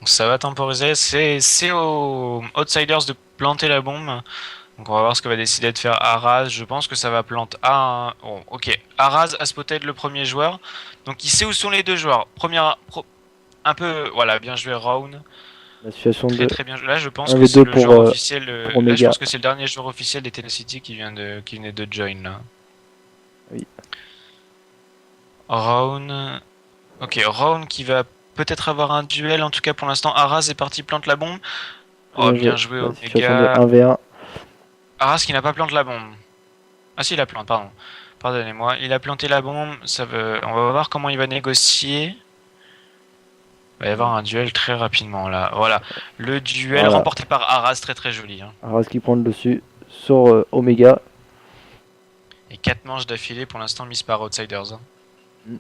Donc ça va temporiser. C'est aux Outsiders de planter la bombe. Donc on va voir ce que va décider de faire Araz. Je pense que ça va planter. Ah, bon, ok. Araz a spotted le premier joueur. Donc il sait où sont les deux joueurs. Un peu, voilà, bien joué Raun. La situation Très de très bien joué. Là, je pense que c'est 1v2 le joueur pour officiel. Là, je Omega. pense que c'est le dernier joueur officiel des Tennessee qui venait de join là. Oui. Raun. Ok, Raun qui va peut-être avoir un duel. En tout cas, pour l'instant, Araz est parti plante la bombe. Très Oh, bien joué. bien joué La situation de Omega. 1v1. Arras qui n'a pas planté la bombe. Ah si, il a planté, pardon. Pardonnez-moi. Il a planté la bombe. On va voir comment il va négocier. Il va y avoir un duel très rapidement là. Voilà. Le duel Voilà. remporté par Arras, très très joli. Hein. Arras qui prend le dessus sur Omega. Et 4 manches d'affilée pour l'instant mises par Outsiders. Hein. Mm.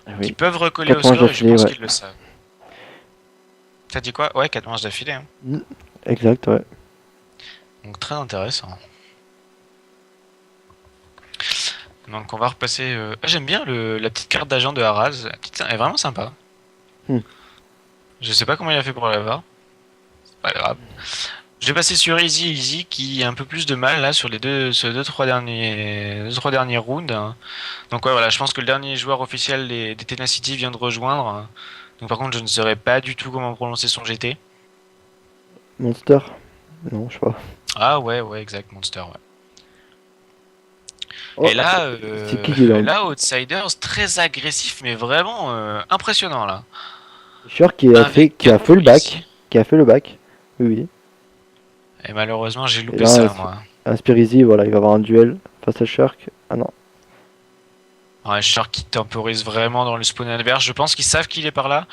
Ah Ils oui. peuvent recoller 4 au manches score et je d'affilée, pense ouais. qu'ils le savent. T'as dit quoi? Ouais, 4 manches d'affilée. Hein. Mm. Exact, ouais. Donc très intéressant. Donc on va repasser. J'aime bien la petite carte d'agent de Haraz. Elle est vraiment sympa. Hmm. Je sais pas comment il a fait pour l'avoir. C'est pas grave. Je vais passer sur Easy qui a un peu plus de mal là sur les deux trois derniers rounds. Donc ouais, voilà, je pense que le dernier joueur officiel des Tenacity vient de rejoindre. Donc par contre, je ne saurais pas du tout comment prononcer son GT. Monster. Non, je sais pas. Ah ouais, exact, Monster. Ouais. Oh, Et là, c'est qui est dans le... là, Outsiders, très agressif, mais vraiment impressionnant là. Shurk Un v qui a 4 fait le pour bac. Easy. Qui a fait le bac. Oui, oui. Et malheureusement, j'ai Et loupé là, ça, moi. un Spirizi, voilà, il va avoir un duel face à Shurk. Ah non. Ouais, Shark qui temporise vraiment dans le spawn adverse. Je pense qu'ils savent qu'il est par là.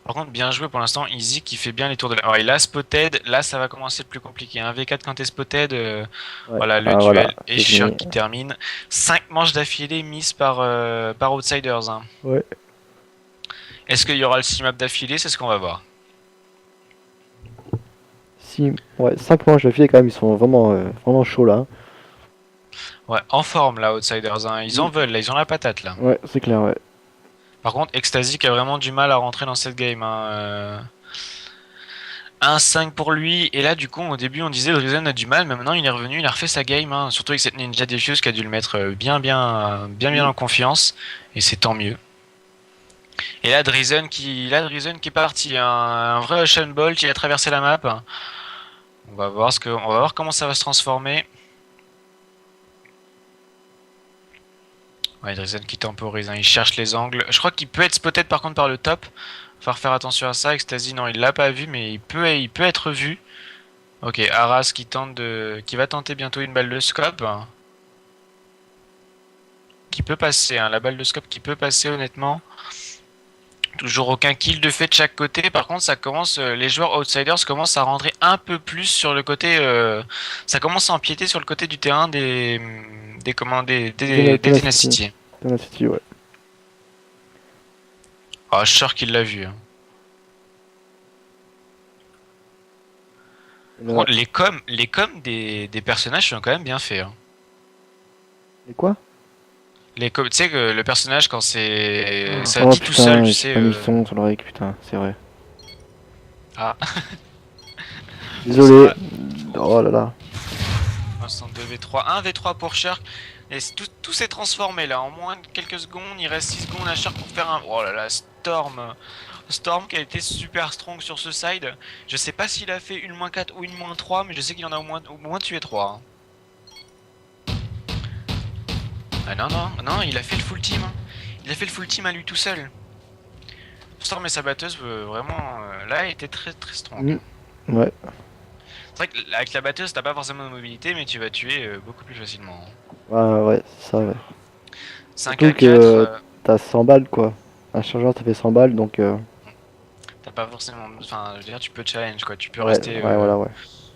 Par contre, bien joué pour l'instant. Easy qui fait bien les tours de la. Alors, il a spotted. Là, ça va commencer le plus compliqué. Un V4 quand t'es spotted. Ouais. Voilà, le Ah voilà, duel. Et c'est Shark fini. qui termine. 5 manches d'affilée mises par Outsiders, hein. Ouais. Est-ce qu'il y aura le 6 map d'affilée? C'est ce qu'on va voir. Si, ouais, 5 manches d'affilée quand même, ils sont vraiment, vraiment chauds là. Ouais, en forme là, Outsiders, hein. Ils en veulent, là. Ils ont la patate, là. Ouais, c'est clair, ouais. Par contre, Ecstasy qui a vraiment du mal à rentrer dans cette game, hein. 1-5 pour lui, et là du coup au début on disait Drizen a du mal, mais maintenant il est revenu, il a refait sa game, hein, surtout avec cette Ninja Defuse qui a dû le mettre bien en confiance, et c'est tant mieux. Et là Drizen qui est parti, hein, un vrai Ocean Bolt, il a traversé la map. On va voir comment ça va se transformer. Ouais, Drizen qui temporise, hein, il cherche les angles. Je crois qu'il peut être spotted par contre par le top. Faut faire attention à ça. Ecstasy, non, il l'a pas vu, mais il peut être vu. Ok, Arras qui va tenter bientôt une balle de scope. Qui peut passer, hein, la balle de scope qui peut passer honnêtement. Toujours aucun kill de fait de chaque côté. Par contre, les joueurs outsiders commencent à rentrer un peu plus sur le côté. Ça commence à empiéter sur le côté du terrain des Tenacity. Tenacity, ouais. Ah, je suis sûr qu'il l'a vu, hein. Par contre, les coms des personnages sont quand même bien faits, hein. Et quoi? Tu sais que le personnage quand c'est ça Oh dit tout seul, putain, tu j'ai sais. pas mis le son sur l'oreille, putain, c'est vrai. Ah, Désolé. Oh là là. instant 2v3, 1v3 pour Shark. Et tout s'est transformé là. En moins de quelques secondes, il reste 6 secondes à Shark pour faire un. Oh là là, Storm qui a été super strong sur ce side. Je sais pas s'il a fait une -4 ou une -3, mais je sais qu'il en a au moins tué 3. Ah non, non, non, il a fait le full team, hein. Il a fait le full team à lui tout seul. Storm et sa batteuse, vraiment, là, elle était très très strong. Ouais. C'est vrai qu'avec la batteuse, t'as pas forcément de mobilité, mais tu vas tuer beaucoup plus facilement. Ah ouais, c'est ça, ouais. 5 Surtout à 4, que t'as 100 balles, quoi. Un chargeur, ça fait 100 balles, donc... t'as pas forcément. Enfin, je veux dire, tu peux challenge, quoi. Ouais, voilà, ouais.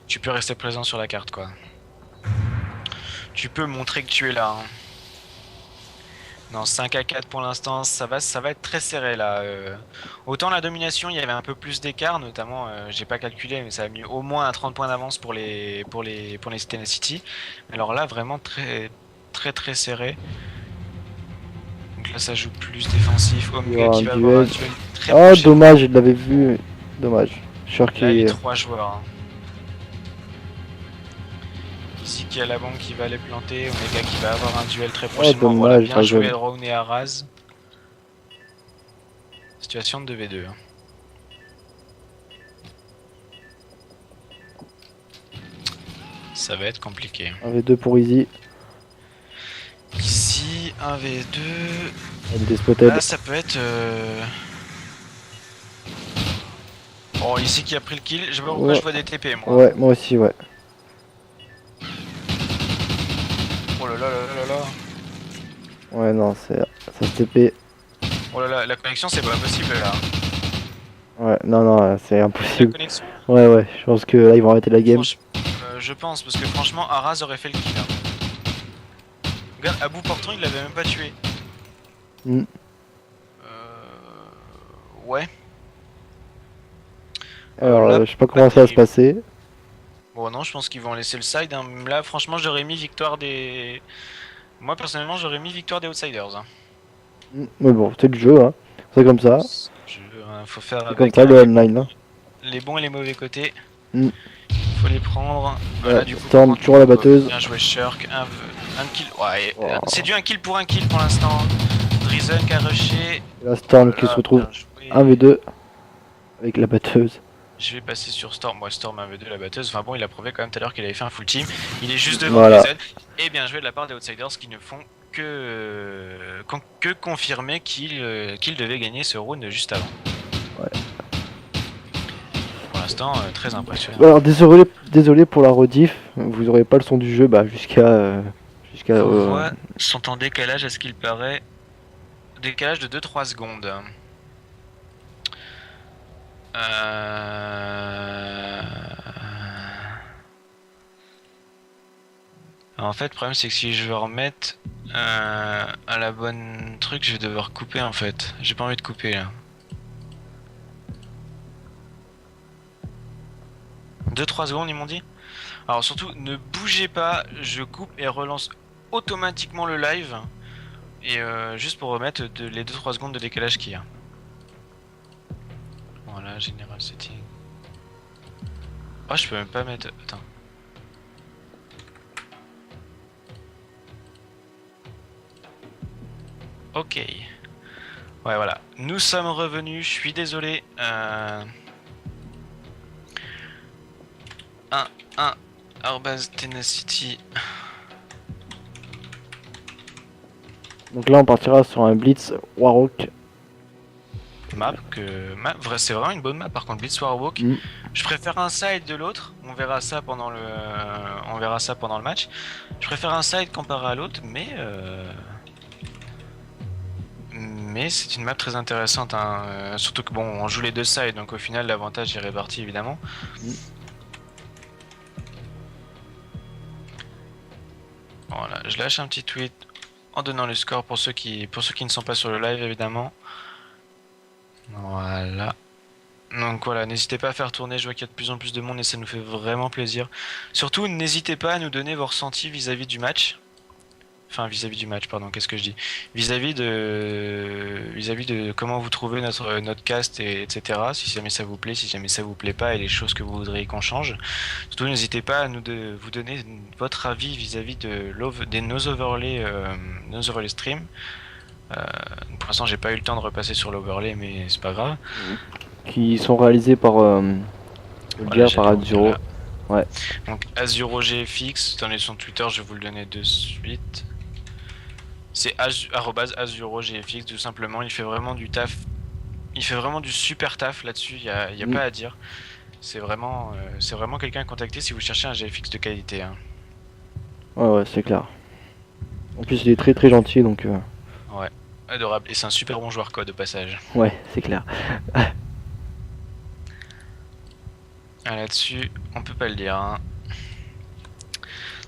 Tu peux rester présent sur la carte, quoi. Tu peux montrer que tu es là, hein. Non, 5 à 4 pour l'instant, ça va être très serré là. Autant la domination, il y avait un peu plus d'écart, notamment, j'ai pas calculé, mais ça a mis au moins à 30 points d'avance pour les Tenacity. Alors là, vraiment très très très serré. Donc là, ça joue plus défensif. Omega qui va avoir un duel très Oh, prochainement. dommage, je l'avais vu. Dommage. Là, les 3 joueurs, hein. Easy qui a la bombe qui va les planter, Omega qui va avoir un duel très prochainement. Voilà, dommage, bien joué Drone et Araz. Situation de 2v2. Ça va être compliqué. 1v2 pour Easy. Ici, 1v2. Elle est spotted. Là, ça peut être. Oh, ici qui a pris le kill. Je sais pas pourquoi je vois des TP, moi. Ouais, moi aussi, ouais. Oh là là là là là. Ouais, non, ça se TP. Oh là là, la connexion, c'est pas possible là. Ouais, non, c'est La impossible. connexion. Ouais, je pense que là, ils vont arrêter la game. Je pense, parce que franchement, Araz aurait fait le kill, hein. Regarde, à bout portant, il l'avait même pas tué. Ouais. Alors, là, je sais pas comment ça va se passer. Bon, non, je pense qu'ils vont laisser le side, hein. Là, franchement, j'aurais mis victoire des. Moi, personnellement, j'aurais mis victoire des Outsiders, hein. Mais bon, c'est le jeu, hein. C'est comme ça. Faut faire C'est comme avec ça le online, hein. les bons et les mauvais côtés. Mm. Faut les prendre. Voilà, du coup, Storm, toujours la batteuse. Bien joué, Shirk. Un kill. Ouais, Oh. c'est du 1 kill pour l'instant. Drizen qui a rushé. La Storm qui se retrouve 1v2 avec la batteuse. Je vais passer sur Storm. Moi, Storm 1v2, la batteuse. Enfin bon, il a prouvé quand même tout à l'heure qu'il avait fait un full team. Il est juste devant Voilà. Drizen. Et bien joué de la part des Outsiders qui ne font que confirmer qu'il devait gagner ce round juste avant. Ouais. Pour l'instant, très impressionnant. Alors désolé pour la rediff, vous aurez pas le son du jeu jusqu'à Vos voix sont en décalage à ce qu'il paraît. Décalage de 2-3 secondes. En fait, le problème c'est que si je veux remettre à la bonne truc, je vais devoir couper en fait. J'ai pas envie de couper là. 2-3 secondes ils m'ont dit. Alors surtout ne bougez pas, je coupe et relance automatiquement le live. Et juste pour remettre les 2-3 secondes de décalage qu'il y a. Voilà, General Setting. Oh, je peux même pas mettre... Attends. Ok. Ouais, voilà. Nous sommes revenus, je suis désolé. 1 Arbaz Tenacity. Donc là on partira sur un Blitz Warhawk. C'est vraiment une bonne map par contre, Blitz Warhawk. Je préfère un side de l'autre, on verra ça pendant le match. Je préfère un side comparé à l'autre, mais c'est une map très intéressante, hein. Surtout que bon, on joue les deux sides, donc au final l'avantage est réparti évidemment. Voilà, je lâche un petit tweet en donnant le score pour ceux qui ne sont pas sur le live évidemment. Voilà. Donc voilà, n'hésitez pas à faire tourner, je vois qu'il y a de plus en plus de monde et ça nous fait vraiment plaisir. Surtout, n'hésitez pas à nous donner vos ressentis vis-à-vis du match. Enfin, vis-à-vis du match, pardon, qu'est-ce que je dis? Vis-à-vis de comment vous trouvez notre cast, etc. Si jamais ça vous plaît, si jamais ça vous plaît pas et les choses que vous voudriez qu'on change. Surtout, n'hésitez pas à vous donner votre avis vis-à-vis nos overlays stream. Pour l'instant, j'ai pas eu le temps de repasser sur l'overlay, mais c'est pas grave. Qui sont réalisés par par Azuro. Ouais. Donc Azuro GFX, dans son Twitter, je vais vous le donner de suite. C'est @Azuro GFX, tout simplement. Il fait vraiment du taf. Il fait vraiment du super taf là-dessus. Il y a pas à dire. C'est vraiment quelqu'un à contacter si vous cherchez un GFX de qualité. Hein. Ouais, c'est clair. En plus, il est très très gentil, donc. Ouais, adorable. Et c'est un super bon joueur code de passage. Ouais, c'est clair. Là-dessus, on peut pas le dire. Hein.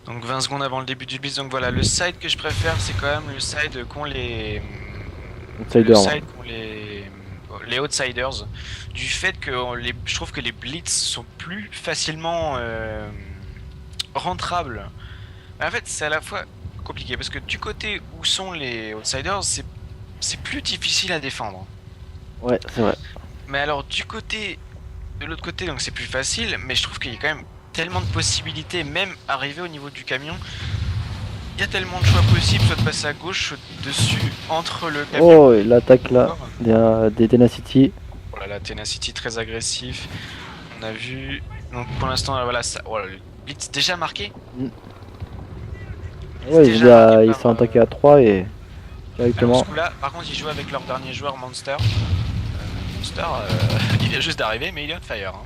Donc 20 secondes avant le début du blitz. Donc voilà, le side que je préfère, c'est quand même le side qu'ont les... les outsiders. Du fait que je trouve que les blitz sont plus facilement rentrables. Mais en fait, c'est à la fois compliqué. Parce que du côté où sont les outsiders, c'est plus difficile à défendre. Ouais, c'est vrai. Mais alors de l'autre côté, donc c'est plus facile, mais je trouve qu'il y a quand même tellement de possibilités, même arrivé au niveau du camion. Il y a tellement de choix possibles, soit de passer à gauche, soit dessus, entre le camion. Oh, l'attaque là, des Tenacity. Voilà, la Tenacity très agressif. On a vu. Donc pour l'instant, voilà, ça. Voilà, le blitz déjà marqué. Ouais, ils sont attaqués à 3 et directement. Alors, ce coup-là, par contre, ils jouent avec leur dernier joueur Monster. Monster, il vient juste d'arriver, mais il est on fire. Hein.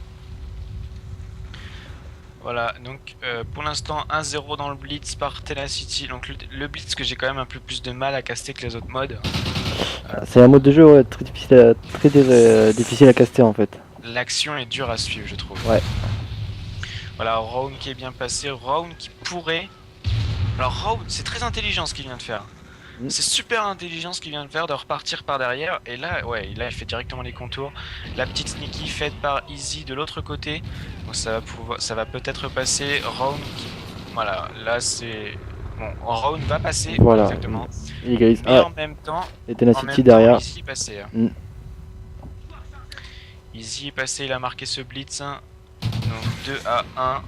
Voilà, donc pour l'instant 1-0 dans le blitz par Tenacity. Donc le blitz que j'ai quand même un peu plus de mal à caster que les autres modes. C'est un mode de jeu très difficile à caster en fait. L'action est dure à suivre, je trouve. Ouais. Voilà, round qui est bien passé, round qui pourrait... Alors round, c'est très intelligent ce qu'il vient de faire. C'est super intelligent ce qu'il vient de faire, de repartir par derrière. Et là, ouais, là il fait directement les contours. La petite sneaky faite par Easy de l'autre côté. Donc ça va peut-être passer. Round qui... Voilà, là c'est... Bon, Round va passer, voilà. Exactement. Mais en même temps, et Tenacity derrière. Easy est passé. Easy est passé, il a marqué ce blitz. Donc 2-1.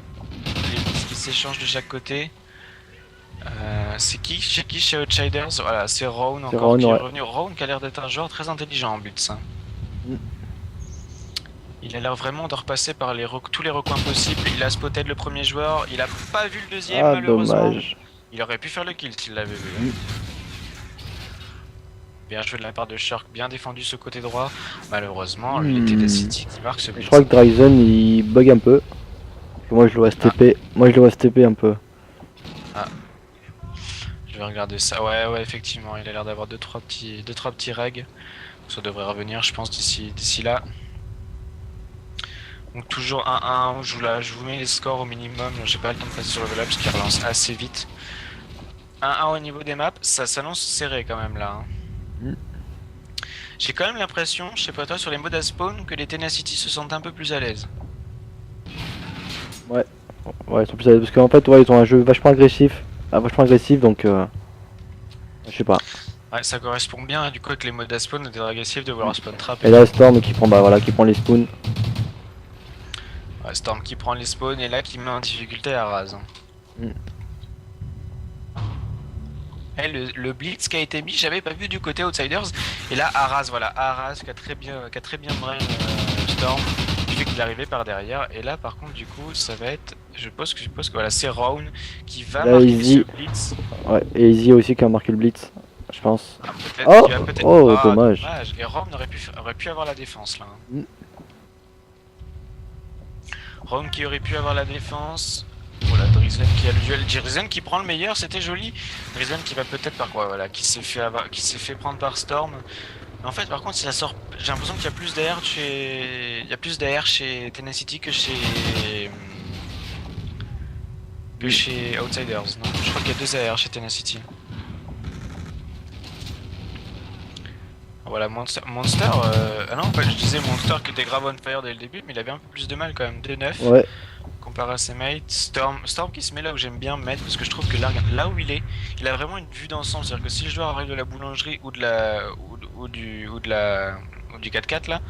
Les blitz qui s'échangent de chaque côté. C'est qui chez Outsiders? Voilà, c'est Rowan encore qui est revenu. Rowan qui a l'air d'être un joueur très intelligent en blitz. Il a l'air vraiment de repasser par tous les recoins possibles. Il a spotted le premier joueur, il a pas vu le deuxième malheureusement. Dommage. Il aurait pu faire le kill s'il l'avait vu. Bien joué de la part de Shirk, bien défendu ce côté droit. Malheureusement, les Tenacity qui marquent ce Je blitz. crois que Dryzen il bug un peu. Parce que moi je le vois STP. Moi je le vois STP un peu. Je vais regarder ça. Ouais, effectivement, il a l'air d'avoir 2-3 petits regs. Ça devrait revenir, je pense, d'ici là. Donc toujours 1-1, je vous mets les scores au minimum, j'ai pas le temps de passer sur le level up parce qu'il relance assez vite. 1-1 au niveau des maps, ça s'annonce serré quand même là. Mm. J'ai quand même l'impression, je sais pas toi, sur les modes à spawn, que les Tenacity se sentent un peu plus à l'aise. Ouais, ils sont plus à l'aise parce qu'en fait, ouais, ils ont un jeu vachement agressif. Donc je sais pas. Ouais, ça correspond bien hein, du coup avec les modes à spawn d'être agressif, de vouloir spawn trap. Et là, Storm qui prend, bah voilà, qui prend les spawns. Ouais, Storm qui prend les spawns et là qui met en difficulté à Raz. Mm. Et le blitz qui a été mis, j'avais pas vu du côté Outsiders. Et là, Arras, voilà, Arras qui a très bien brain Storm, qui fait qu'il est arrivé par derrière. Et là, par contre, du coup, ça va être, je suppose que voilà, c'est Round qui va Là, marquer Easy. ce blitz. Ouais, et Easy aussi qui a marqué le blitz, je pense. Ah, Oh, qu'il va peut-être. oh, Ah, dommage. Et Round aurait pu avoir la défense là. Mm. Round qui aurait pu avoir la défense. Voilà, Drizen qui a le duel. Drizen qui prend le meilleur, c'était joli. Drizen qui va peut-être par quoi, voilà, qui s'est fait prendre par Storm. En fait, par contre, si ça sort, j'ai l'impression qu'il y a plus d'AR chez Tenacity que chez Outsiders. Non, je crois qu'il y a 2 AR chez Tenacity. Voilà, Monster. Ah non, en fait, je disais Monster qui était grave on fire dès le début, mais il avait un peu plus de mal quand même. 2-9 Ouais, comparé à ses mates. Storm qui se met là où j'aime bien me mettre parce que je trouve que là où il a vraiment une vue d'ensemble. C'est-à-dire que si le joueur arrive de la boulangerie ou du 4x4 là,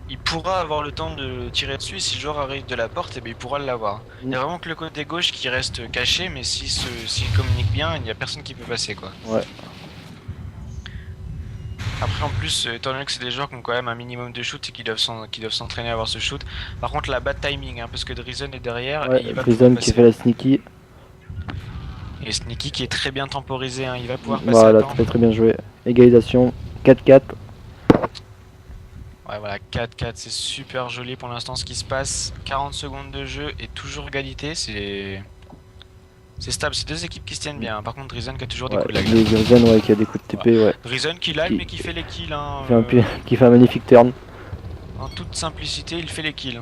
il pourra avoir le temps de tirer dessus. Et si le joueur arrive de la porte, eh bien, il pourra l'avoir. Il y a vraiment que le côté gauche qui reste caché, mais s'il communique bien, il n'y a personne qui peut passer quoi. ouais. Après en plus, étant donné que c'est des joueurs qui ont quand même un minimum de shoot et qui doivent s'entraîner à avoir ce shoot. Par contre, la bad timing, hein, parce que Drizen est derrière Ouais, et il va Prison pouvoir qui passer. fait la sneaky. Et Sneaky qui est très bien temporisé, hein, il va pouvoir passer Voilà, à temps. très bien joué. Égalisation 4-4. Ouais, voilà, 4-4, c'est super joli pour l'instant ce qui se passe. 40 secondes de jeu et toujours égalité, c'est stable, c'est 2 équipes qui se tiennent bien. Par contre, Drizen qui a toujours des Ouais, coups de lag. les Gurzen, ouais, qui a des coups de TP, ouais. Drizen qui lag mais qui fait les kills. Hein, Qui fait un magnifique turn. en toute simplicité, il fait les kills.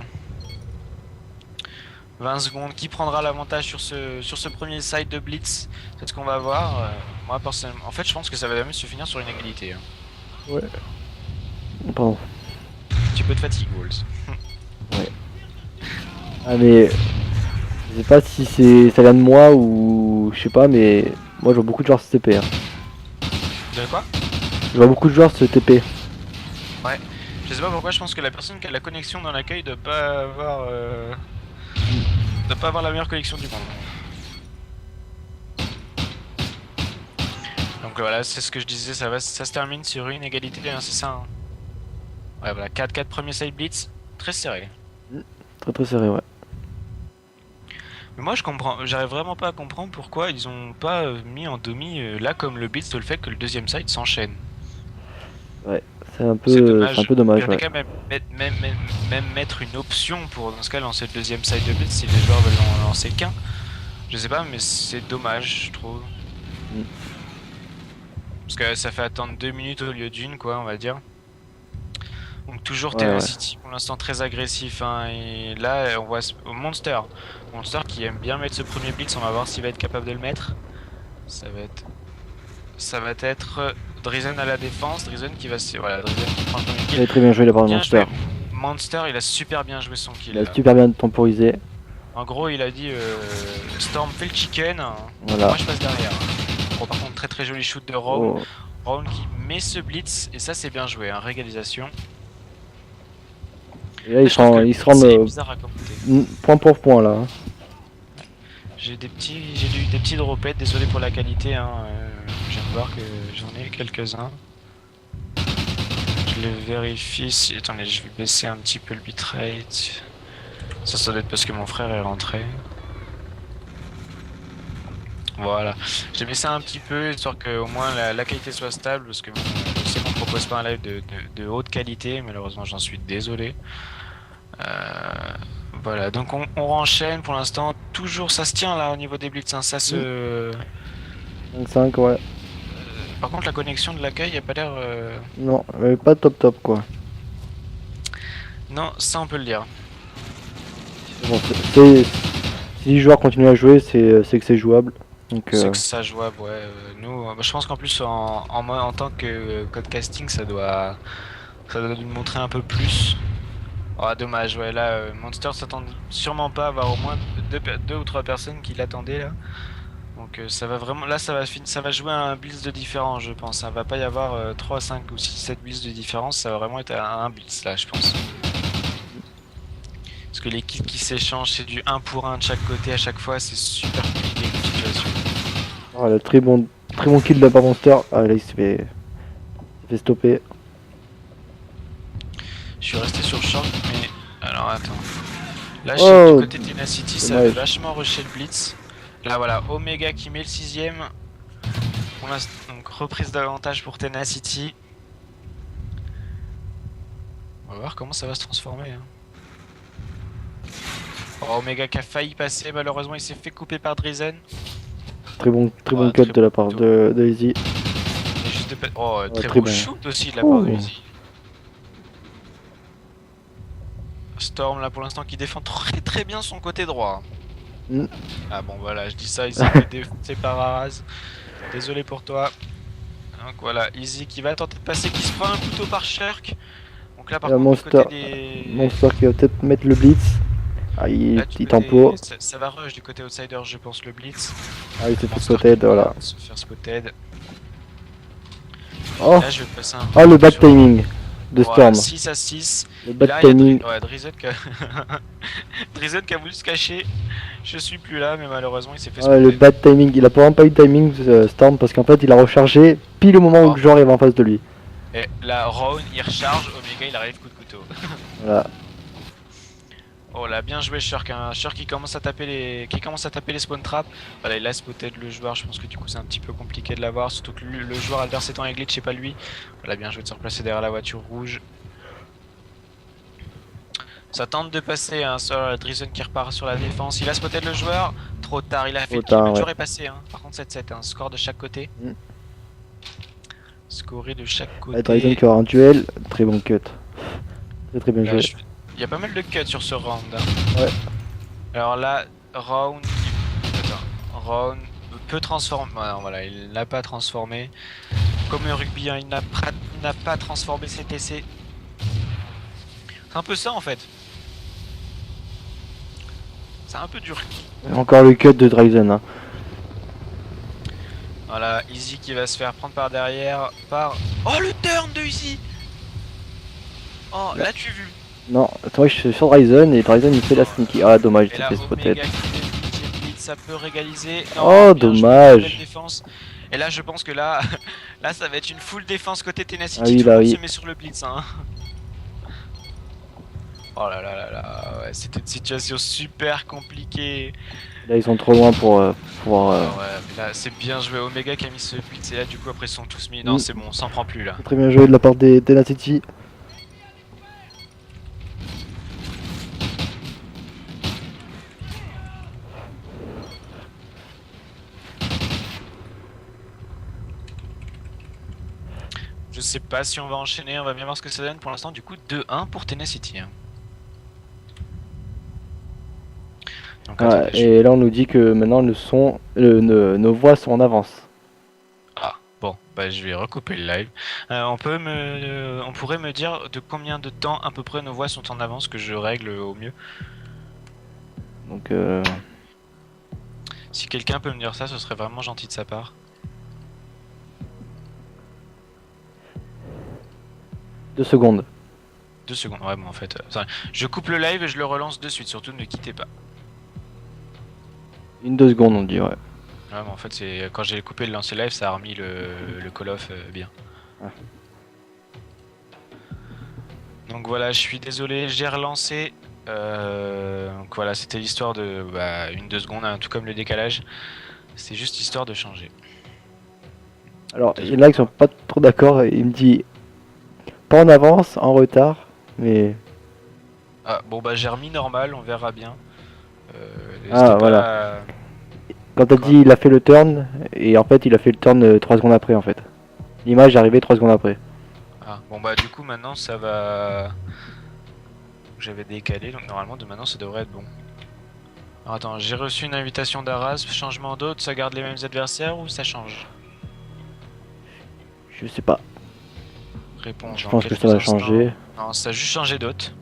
20 secondes, qui prendra l'avantage sur ce premier side de Blitz? C'est ce qu'on va voir. Moi personnellement, en fait je pense que ça va même se finir sur une égalité. Hein. Ouais. Pardon. Un petit peu de fatigue, Walls. Ouais. Ah mais je sais pas si ça vient de moi ou je sais pas, mais moi je vois beaucoup de joueurs se TP. Hein. De quoi? Je vois beaucoup de joueurs se TP. Ouais. Je sais pas pourquoi, je pense que la personne qui a la connexion dans l'accueil doit pas avoir la meilleure connexion du monde. Donc voilà, c'est ce que je disais, ça se termine sur une égalité, hein, c'est ça. Hein. Ouais voilà, 4-4 premier side blitz, très serré. Très très serré, ouais. Mais moi j'arrive vraiment pas à comprendre pourquoi ils ont pas mis en demi là comme le blitz le fait que le deuxième side s'enchaîne. Ouais, c'est un C'est peu dommage. dommage. Il y Ouais. quand même mettre une option pour dans ce cas lancer le deuxième side de blitz si les joueurs veulent en lancer qu'un. Je sais pas, mais c'est dommage, je trouve. Mm. Parce que ça fait attendre 2 minutes au lieu d'une, quoi, on va dire. Donc toujours Ouais, Tenacity pour l'instant très agressif. Hein, et là, on voit Monster. Monster qui aime bien mettre ce premier blitz, on va voir s'il va être capable de le mettre. Ça va être Drizen à la défense. Drizen qui va voilà, Drizen qui prend le premier Il kill. a très bien joué la part de Bien Monster. joué. Monster, il a super bien joué son kill. Il a Là. super bien temporisé. En gros, il a dit Storm fait le chicken, Voilà. moi je passe derrière. Bon, par contre, très très joli shoot de Round. Oh. Round qui met ce blitz, et ça c'est bien joué, hein, régalisation. Et là, ils Je trouve que se rendent c'est bizarre à commenter. point pour point là. Hein. J'ai des petits dropettes, désolé pour la qualité, hein, je viens de voir que j'en ai quelques-uns. Je les vérifie si... Attendez, je vais baisser un petit peu le bitrate. Ça doit être parce que mon frère est rentré. Voilà, j'ai baissé un petit peu histoire que au moins la qualité soit stable parce que bon, je sais propose pas un live de haute qualité, malheureusement j'en suis désolé. Voilà, donc on enchaîne pour l'instant. Toujours ça se tient là au niveau des blitz, hein, ça se... 5-5, ouais. Par contre la connexion de l'accueil a pas l'air... Non, pas top quoi. Non, ça on peut le dire. Bon, si les joueurs continuent à jouer, c'est que c'est jouable. Donc, C'est que ça jouable, ouais. Nous, bah, je pense qu'en plus en tant que codecasting, ça doit nous montrer un peu plus. Oh, dommage, ouais, là, Monster s'attend sûrement pas à avoir au moins deux ou trois personnes qui l'attendaient là. Donc ça va vraiment, là ça va jouer un blitz de différence, je pense. Ça va pas y avoir 3, 5 ou 6, 7 blitz de différence, ça va vraiment être un blitz là, je pense. Parce que les kills qui s'échangent, c'est du 1 pour 1 de chaque côté à chaque fois, c'est super compliqué comme situation. voilà, très bon kill de la part Monster. Ah là il s'est fait stopper. Je suis resté sur le short, mais... Alors attends. Là, je sais que du côté Tenacity, ça avait vachement rushé le blitz. Là, voilà, Omega qui met le 6ème. Donc, reprise d'avantage pour Tenacity. On va voir comment ça va se transformer. Hein. Oh, Omega qui a failli passer, malheureusement, il s'est fait couper par Drizen. Très bon cut de la part de Easy. Oh, très beau shoot aussi de la part de Easy. Storm là pour l'instant qui défend très bien son côté droit. Ah bon voilà, je dis ça, il s'est fait défoncer par Araz. Désolé pour toi. Donc voilà, Easy qui va tenter de passer, qui se prend un couteau par Shirk. Donc là par contre Monster, du côté des... Monster qui va peut-être mettre le blitz. Ah il tempo. Ça va rush du côté outsider je pense le blitz. Ah il s'est fait spotted, voilà. Se faire spotted. Oh, là je vais passer un oh le bad timing de Storm. 6 à 6. Le bad timing. Ouais, Drizen qui a voulu se cacher. Je suis plus là, mais malheureusement il s'est fait spotted. Le bad timing, il a vraiment pas eu de timing Storm parce qu'en fait il a rechargé pile au moment où le joueur est en face de lui. Et là, Rowan il recharge, Omega il arrive coup de couteau. Voilà. Oh là, bien joué Shirk, hein. Shirk qui commence à taper les spawn traps. Voilà, il a spotted le joueur, je pense que du coup c'est un petit peu compliqué de l'avoir, surtout que le joueur adverse étant un glitch et pas lui. Voilà, bien joué de se replacer derrière la voiture rouge. Ça tente de passer, hein, sur Drizen qui repart sur la défense. Il a spotted le joueur, trop tard, il a fait le kill, le joueur est passé. Hein. Par contre 7-7, hein. Score de chaque côté. Scoré de chaque côté. Drizen qui aura un duel, très bon cut. Très bien joué. Il y a pas mal de cuts sur ce round. Hein. Ouais. Alors là, round peut transformer. Non, voilà, il n'a pas transformé. Comme le rugby, hein, il n'a pas transformé ses TC. C'est un peu ça en fait. C'est un peu dur. Encore le cut de Drizen. Hein. Voilà, Easy qui va se faire prendre par derrière. Oh le turn de Easy. Oh, là tu vu. Non, toi je suis sur Drizen et Drizen il fait la sneaky. Ah dommage, il s'est fait spotted. Ça peut régaliser. Non, oh dommage. Défense. Et là je pense que là, là ça va être une full défense côté Tenacity. Ah oui, tout le monde se met sur le blitz. Hein. Oh là là là là, ouais, c'était une situation super compliquée. Là ils sont trop loin pour pouvoir... Ouais, là c'est bien joué, Omega qui a mis ce blitz et là du coup après ils sont tous mis. Non c'est bon, on s'en prend plus là. Très bien joué de la part des Tenacity. Je sais pas si on va enchaîner, on va bien voir ce que ça donne. Pour l'instant, du coup, 2-1 pour Tenacity. Donc, et là on nous dit que maintenant nos voix sont en avance. Ah, bon, bah je vais recouper le live. On pourrait me dire de combien de temps à peu près nos voix sont en avance, que je règle au mieux. Donc si quelqu'un peut me dire ça, ce serait vraiment gentil de sa part. 2 secondes. 2 secondes, ouais, bon en fait. Je coupe le live et je le relance de suite, surtout ne quittez pas. 2 secondes on dit, ouais. Ouais, mais en fait, c'est quand j'ai coupé le lancer live, ça a remis le call off bien. Ouais. Donc voilà, je suis désolé, j'ai relancé. Donc voilà, c'était l'histoire de 1-2 secondes, hein, tout comme le décalage. C'est juste histoire de changer. Alors, il y en a qui sont pas trop d'accord, il me dit pas en avance, en retard, mais... Ah, bon bah j'ai remis normal, on verra bien. N'hésitez Ah, voilà. pas à... Quand t'as Quoi? dit il a fait le turn, et en fait il a fait le turn 3 secondes après en fait. L'image est arrivée 3 secondes après. Ah, bon bah du coup maintenant ça va... J'avais décalé, donc normalement de maintenant ça devrait être bon. Alors, attends, j'ai reçu une invitation d'Arras, changement d'autre, ça garde les mêmes adversaires ou ça change? Je sais pas. Réponse Je dans pense que ça quelques va instants. changer. Non, ça a juste changé d'hôte.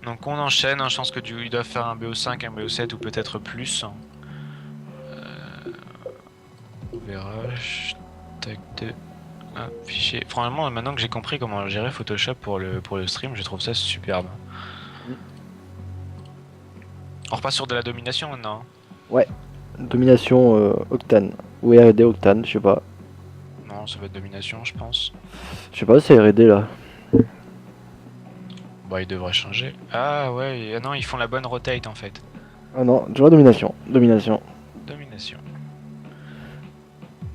Donc on enchaîne, hein, je pense que ils doivent faire un BO5, un BO7 ou peut-être plus. On verra. Tac 2. Ah, fichier. Franchement, maintenant que j'ai compris comment gérer Photoshop pour le stream, je trouve ça superbe. On repasse sur de la domination maintenant. Ouais. Domination Octane. Ou R&D Octane, je sais pas. Non, ça va être domination, je pense. Je sais pas si c'est R&D là. Bah, il devrait changer. Ah ouais, non, ils font la bonne rotate en fait. Ah non, je vois domination. Domination. Domination.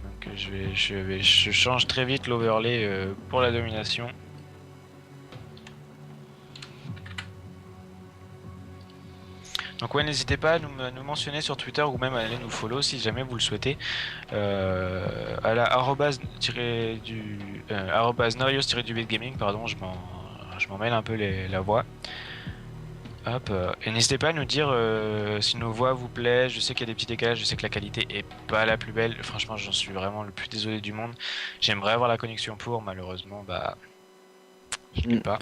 Donc je change très vite l'overlay pour la domination. Donc ouais, n'hésitez pas à nous mentionner sur Twitter ou même à aller nous follow si jamais vous le souhaitez. À la @narios-du-bit gaming, pardon, je m'en mêle un peu la voix. Hop, et n'hésitez pas à nous dire si nos voix vous plaisent. Je sais qu'il y a des petits décalages, je sais que la qualité est pas la plus belle. Franchement, j'en suis vraiment le plus désolé du monde. J'aimerais avoir la connexion pour, malheureusement, bah, je l'ai pas.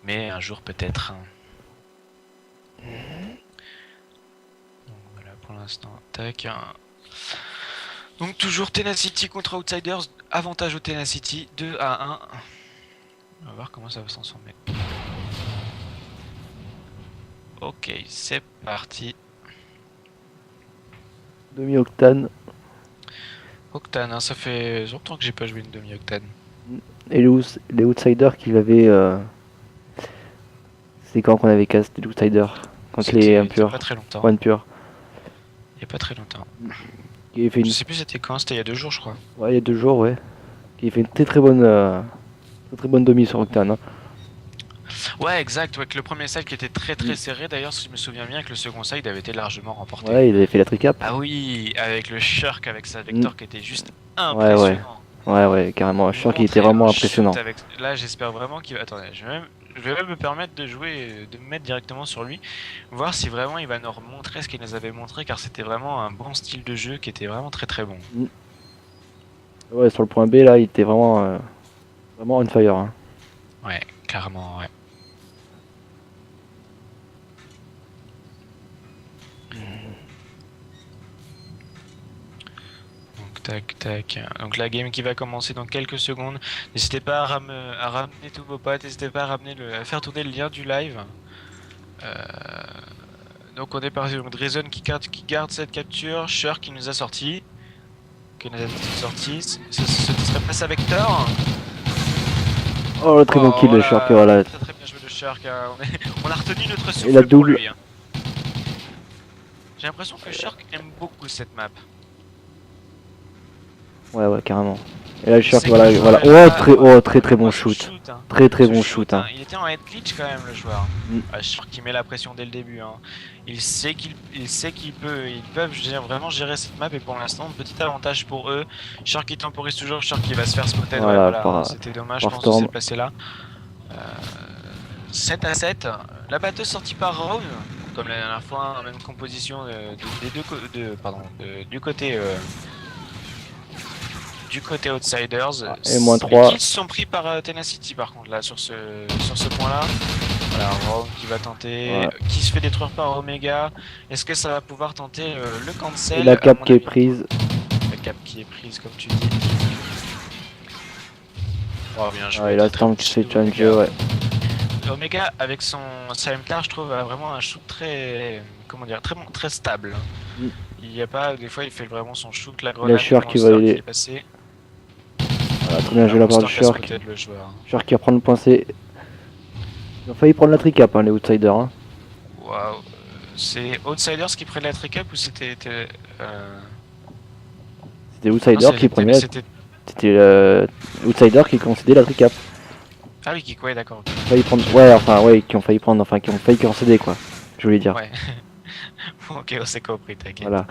Mais un jour peut-être. Donc voilà pour l'instant. Tac. Donc toujours Tenacity contre Outsiders. Avantage au Tenacity 2-1. On va voir comment ça va s'en transformer. Ok, c'est parti. Demi-Octane. Octane, hein, ça fait longtemps que j'ai pas joué une demi-octane. Et les Outsiders qu'il avait... C'est quand qu'on avait casté les Outsiders. Contre les C'était il y a impurs. pas très longtemps. One pur. Il y a pas très longtemps. Il avait fait Je sais plus c'était quand, c'était il y a 2 jours je crois. Ouais, il y a 2 jours, ouais. Il a fait une très bonne demi sur Octane. Hein. Ouais, exact, ouais, que le premier side qui était très serré d'ailleurs, si je me souviens bien, que le second side avait été largement remporté. Ouais, il avait fait la tricap. Ah oui, avec le Shirk avec sa Vector qui était juste Ouais, impressionnant. ouais, carrément. Je suis sûr qu'il était vraiment impressionnant. Là, j'espère vraiment qu'il va. Attendez, je vais même me permettre de jouer, de me mettre directement sur lui, voir si vraiment il va nous remontrer ce qu'il nous avait montré, car c'était vraiment un bon style de jeu qui était vraiment très bon. Ouais, sur le point B, là, il était vraiment on fire. Hein. Ouais, carrément, ouais. Tac. Donc la game qui va commencer dans quelques secondes. N'hésitez pas à ramener tous vos potes, n'hésitez pas à faire tourner le lien du live. Donc on est parti, donc Drazen qui garde cette capture, Shur qui nous a sorti. Ce serait passé avec Thor. Oh, le très bon kill de Shurk, voilà. Très bien joué de Shurk, hein. On a retenu notre souffle Et la pour double. lui. Hein. J'ai l'impression que Shurk aime beaucoup cette map. Ouais, carrément. Et là, le Shurk, voilà. Très bon shoot. Hein. Très bon shoot. Hein. Il était en head glitch quand même, le joueur. Shurk qui met la pression dès le début. Hein. Il sait qu'ils peuvent vraiment gérer cette map et pour l'instant, petit avantage pour eux. Shurk qui temporise toujours, Shurk qui va se faire spotter. Voilà, c'était dommage, je pense, de se placer là. 7-7. La batteuse sortie par Rose, comme la dernière fois, même composition du côté. Du côté Outsiders, et moins 3. Les kills sont pris par Tenacity par contre là sur ce point là. Voilà, Rome qui va tenter, qui se fait détruire par Omega. Est-ce que ça va pouvoir tenter le cancel? Et la cap qui est prise. La cap qui est prise comme tu dis. Oh bien joué. Et la Storm qui se fait challenger, ouais. Omega avec son Salemtar, je trouve a vraiment un shoot très, comment dire, très stable. Il y a pas, des fois il fait vraiment son shoot, la grenade qui va aider. Voilà, très bien joué la part de Shurk. Shurk qui va prendre le point C. Ils ont failli prendre la tricap, hein, les Outsiders. Hein. Waouh. C'est Outsiders qui prennent la tricap ou c'était C'était Outsiders qui prenaient la... C'était Outsider qui concédait la tricap. Ah oui, ouais, d'accord. Failli prendre, ouais, enfin, ouais, qui ont failli prendre, enfin, qui ont failli concéder, quoi. Je voulais dire. Ouais. Ok, on s'est compris, t'inquiète. Voilà.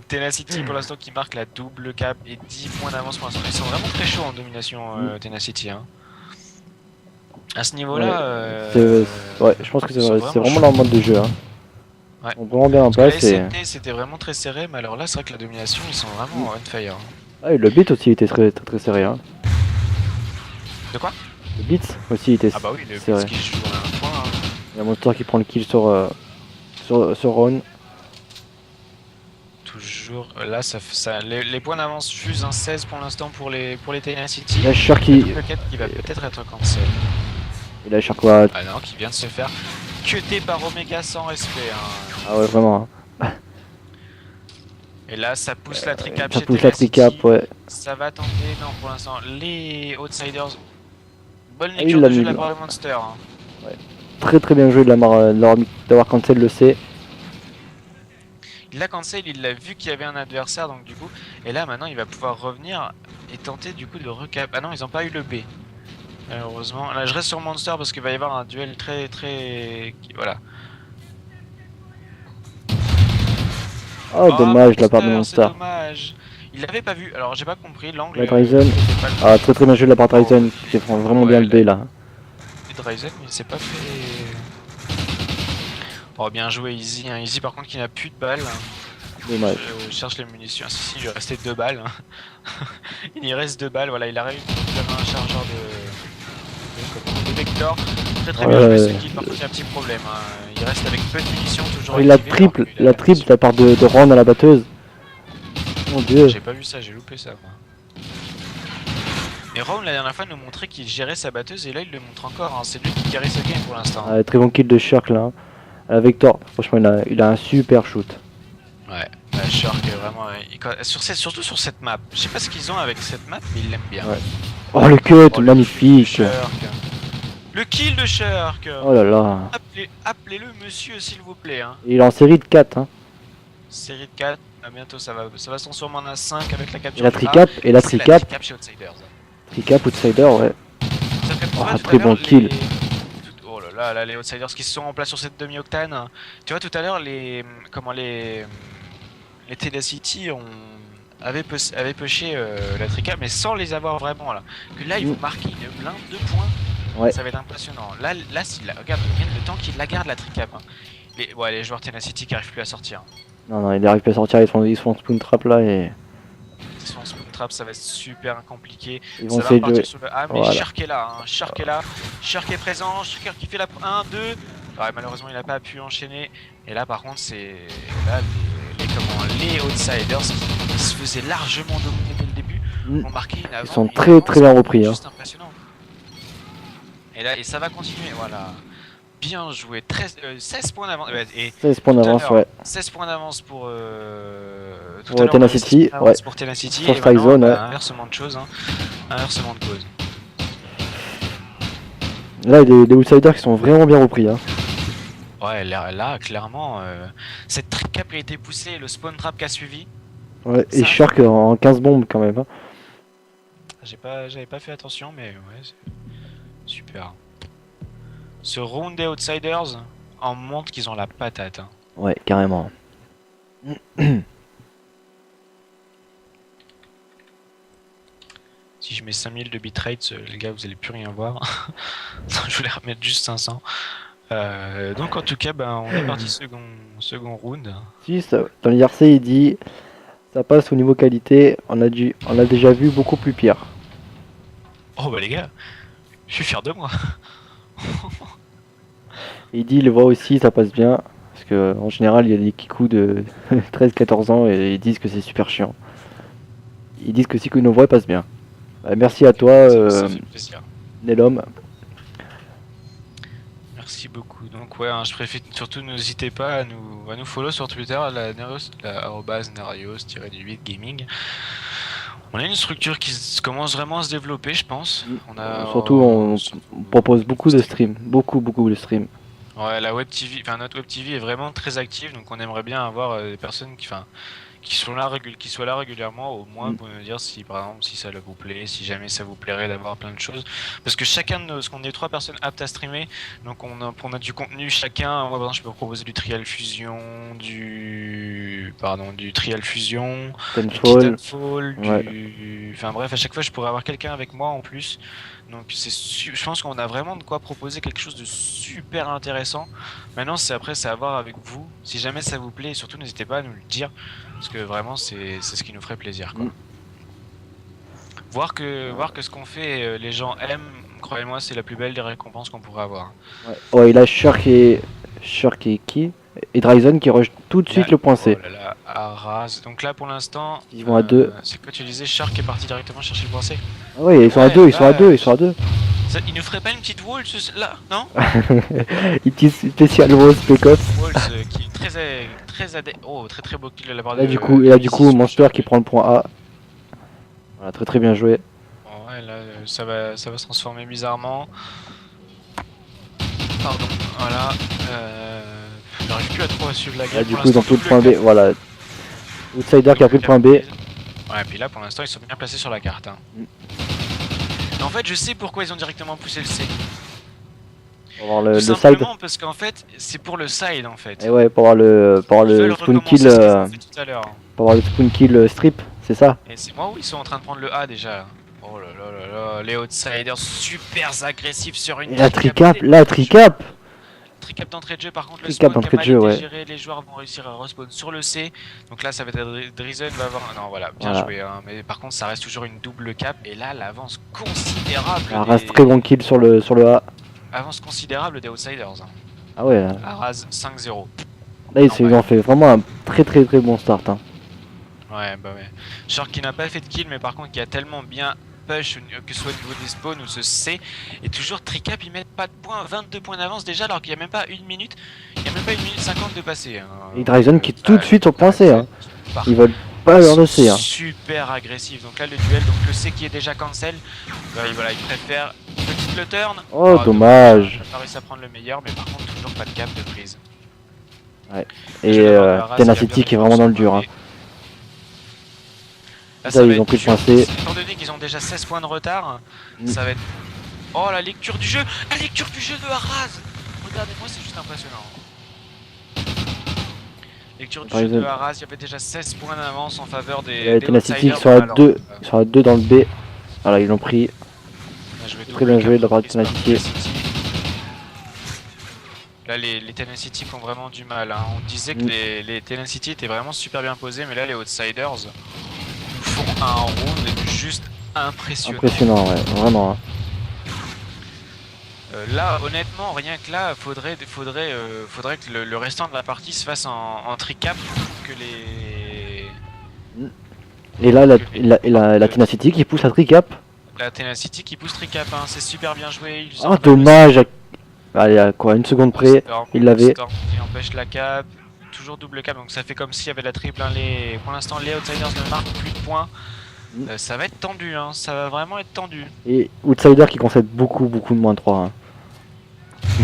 Tenacity pour l'instant qui marque la double cap et 10 points d'avance pour l'instant. Ils sont vraiment très chauds en domination, Tenacity. Hein. À ce niveau-là, Ouais, je pense que ils sont c'est vraiment vraiment chauds. leur mode de jeu. Hein. Ouais. Ils sont vraiment bien en Parce que la place et. SNT c'était vraiment très serré, mais alors là c'est vrai que la domination ils sont vraiment on fire. Hein. Ah, et le beat aussi était très, très, très serré. Hein. De quoi? Le beat aussi était Ah bah oui, le serré. Blitz qui joue à un point. Hein. Il y a Monster qui prend le kill sur Ron. Toujours là, les points d'avance fusent, hein, 16 pour l'instant pour les Tenacity. Là, Shark qui. Le qui va peut-être être cancel. Et là, Shark quoi. Ah non, qui vient de se faire cutter par Omega sans respect. Hein. Ah ouais, vraiment. Hein. Et là, ça pousse la tricap Ça chez pousse la Tenacity. tricap, ouais. Ça va tenter, non pour l'instant, les Outsiders. Bonne Ah, il lecture l'a de jeu mis, de la là. part de Monster. Hein. Très très bien joué d'avoir cancel le C. Il l'a cancel, il l'a vu qu'il y avait un adversaire, donc du coup, et là maintenant il va pouvoir revenir et tenter du coup de recap. Ah non, ils ont pas eu le B. Malheureusement. Là je reste sur Monster parce qu'il va y avoir un duel très très. Voilà. Oh, dommage de la part de Monster, Monster. c'est dommage. Il l'avait pas vu, alors j'ai pas compris l'angle. La Dryzen. Ah, très très bien joué de la part de Dryzen qui fait vraiment bien le B là. Dryzen, mais il s'est pas fait. Oh, bien joué Easy. Hein. Easy par contre qui n'a plus de balles. Dommage. Je cherche les munitions. Ah, si, il lui restait 2 balles. Il y reste 2 balles. Voilà, il a réussi à avoir un chargeur de Vector. Très très bien joué ce kill. Par contre, il y a un petit problème. Hein. Il reste avec peu de munitions toujours. La triple de la part de Ron à la batteuse. Mon dieu. J'ai pas vu ça, j'ai loupé ça. Moi. Mais Ron la dernière fois nous montrait qu'il gérait sa batteuse et là il le montre encore. Hein. C'est lui qui carry ce game pour l'instant. Ah, très bon kill de Shark là. À la Vector, franchement il a un super shoot. Ouais, Shark est vraiment. Surtout sur cette map. Je sais pas ce qu'ils ont avec cette map, mais ils l'aiment bien. Ouais. Oh le cut, magnifique. Le kill de Shark. Oh là là. Appelez-le monsieur s'il vous plaît. Hein. Il est en série de 4. Hein. Série de 4, à bientôt ça va se transformer en un 5 avec la capture. Et la tricap, et la tricap chez Outsiders. Tricap, Outsider, ouais. Ça fait oh, très bon kill. Oh là là, les Outsiders qui se sont en place sur cette demi-octane. Tu vois tout à l'heure les Tenacity avaient pushé la tricap mais sans les avoir vraiment là. Que là ils vont marquer une blinde de points. Ouais. Ça va être impressionnant. Là regarde le temps qu'il la garde la tricap. Hein. Les joueurs Tenacity qui arrivent plus à sortir. Non, il arrive plus à sortir, ils sont en spawn trap là et. Son spawn trap, ça va être super compliqué. Ils vont ça va partir sur le A, mais voilà. Shark est là. Hein. Shark est là. Shark est présent. Shark qui fait la 1, 2. Ouais, malheureusement, il n'a pas pu enchaîner. Et là, par contre, c'est là les Outsiders qui se faisaient largement dominer dès le début ont marqué une avance. Ils sont très très bien repris. Juste impressionnant. Et là, et ça va continuer. Voilà. Bien joué, 16 points d'avance. Et 16 points d'avance, ouais. 16 points d'avance pour Tenacity, ouais. Pour Tenacity, sur et maintenant, Zone, ouais. inversement de choses, hein. Inversement de cause. Là, il y a des outsiders qui sont vraiment bien repris. Hein. Ouais, là clairement, cette tricap a été poussée, le spawn trap qui a suivi. Ouais, et Shark en 15 bombes quand même. Hein. J'avais pas fait attention, mais ouais, super. Ce round des Outsiders en montre qu'ils ont la patate. Hein. Ouais, carrément. Si je mets 5000 de bitrate, les gars, vous allez plus rien voir. Je voulais remettre juste 500. Donc en tout cas, on est parti second round. Si, dans l'IRC, il dit ça passe au niveau qualité, on a déjà vu beaucoup plus pire. Oh bah les gars, je suis fier de moi. Il dit il voit aussi, ça passe bien. Parce que en général, il y a des kikous de 13-14 ans et ils disent que c'est super chiant. Ils disent que si que nos voix passent bien. Merci à toi, Nelom. Merci beaucoup. Donc ouais, hein, je préfère surtout n'hésitez pas à nous follow sur Twitter à la @narios-du8 gaming. On a une structure qui commence vraiment à se développer, je pense. Surtout, on propose beaucoup de streams, beaucoup de streams. Ouais, la web TV, notre web TV est vraiment très active, donc on aimerait bien avoir des personnes qui soient là régulièrement, au moins Mm. pour nous dire si par exemple si ça vous plaît, si jamais ça vous plairait d'avoir plein de choses. Parce que chacun de nos, parce qu'on est 3 personnes aptes à streamer, donc on a du contenu chacun. Moi par exemple je peux proposer du Trial Fusion, du Trial Fusion, du Titanfall. Titanfall, Ouais. enfin bref, à chaque fois je pourrais avoir quelqu'un avec moi en plus. Donc je pense qu'on a vraiment de quoi proposer quelque chose de super intéressant. Maintenant c'est à voir avec vous. Si jamais ça vous plaît, et surtout n'hésitez pas à nous le dire. Parce que vraiment c'est ce qui nous ferait plaisir quoi. Mm. Voir que ce qu'on fait les gens aiment, croyez-moi c'est la plus belle des récompenses qu'on pourrait avoir. Ouais. Oh, il a Shirk et qui? Et Dryzen qui rush tout de Là, suite le point C. oh là là, Arras. Donc là pour l'instant, Ils vont à 2. c'est quoi tu disais Shark est parti directement chercher le point C. Ah ouais, ils sont à Ouais, 2, ils sont à là, 2, ils sont à 2. Il nous ferait pas une petite wall là, non? Il tisse spécial Rose Pecos. Walls qui est très très beau kill de la part de. Là du coup, Monster qui prend le point A. Voilà, très très bien joué. Bon, ouais, là ça va se transformer bizarrement. Pardon, voilà. J'arrive plus à trop suivre la game. Là du Pour coup, ils ont l'instant, pris le point B. double cap. Voilà. Outsider qui a pris le point B. Ouais, et puis là pour l'instant ils sont bien placés sur la carte. Hein. Mm. Mais en fait, je sais pourquoi ils ont directement poussé le C. Pour avoir Tout le side. simplement parce qu'en fait, c'est pour le side en fait. Et ouais, pour avoir Ils veulent spawn recommencer kill. ce qu'ils ont fait tout à l'heure. Pour avoir le spawn kill strip, c'est ça? Et c'est moi où ils sont en train de prendre le A déjà. Oh là là là là, les outsiders super agressifs sur une Et la tricap, la tricap! Tricap d'entrée de jeu, par contre le Tricap spawn qui a d'entrée mal de jeu, été ouais. géré, les joueurs vont réussir à respawn sur le C. Donc là ça va être Drizen va avoir... Non voilà, bien Voilà. joué hein. Mais par contre ça reste toujours une double cap. Et là l'avance considérable Arras très bon kill sur le A. Avance considérable des outsiders. Hein. Ah ouais. Arras 5-0. Là ils ont fait vraiment un très très très bon start. Hein. Ouais bah ouais. Shark qui n'a pas fait de kill mais par contre qui a tellement bien push que ce soit au niveau des spawns ou ce C. Et toujours Tricap ils mettent pas de points, 22 points d'avance déjà alors qu'il n'y a même pas une minute. Il n'y a même pas 1 minute 50 de passé. Hein. Et Dryzen qui est tout de suite sur le point C. Hein. Ils veulent pas leur de C. Hein. Super agressif. Donc là le duel, donc le C qui est déjà cancel. Voilà, il préfère petit le turn. Oh dommage. Il a pas réussi à prendre le meilleur mais par contre toujours pas de cap de prise. Ouais. Et Tenacity qui est vraiment dans le dur. Hein. Là, ils ont pris le point C. Étant donné qu'ils ont déjà 16 points de retard, ça va être... Oh la lecture du jeu. La lecture du jeu de Arras. Regardez-moi, c'est juste impressionnant. Lecture du jeu de Arras, il y avait déjà 16 points d'avance en faveur des Tenacity qui sont à 2. Ils sont à 2 dans le B. Voilà, ils l'ont pris. Très bien joué de la part de Tenacity. Là, les Tenacity ont vraiment du mal. Hein. On disait que les Tenacity étaient vraiment super bien posés, mais là, les Outsiders font un round juste impressionnant. Impressionnant, ouais, vraiment. Hein. Là, honnêtement, rien que là, faudrait que le restant de la partie se fasse en tricap que les... Et là, la Tenacity qui pousse à tricap. La Tenacity qui pousse tricap, hein. C'est super bien joué. Oh, dommage. Allez, à quoi, une seconde près, il l'avait. Il empêche la cap, toujours double cap, donc ça fait comme s'il y avait la triple. Hein. Pour l'instant, les Outsiders ne marquent plus de points. Ça va être tendu, hein. Ça va vraiment être tendu. Et Outsider qui concède beaucoup de moins 3. Hein.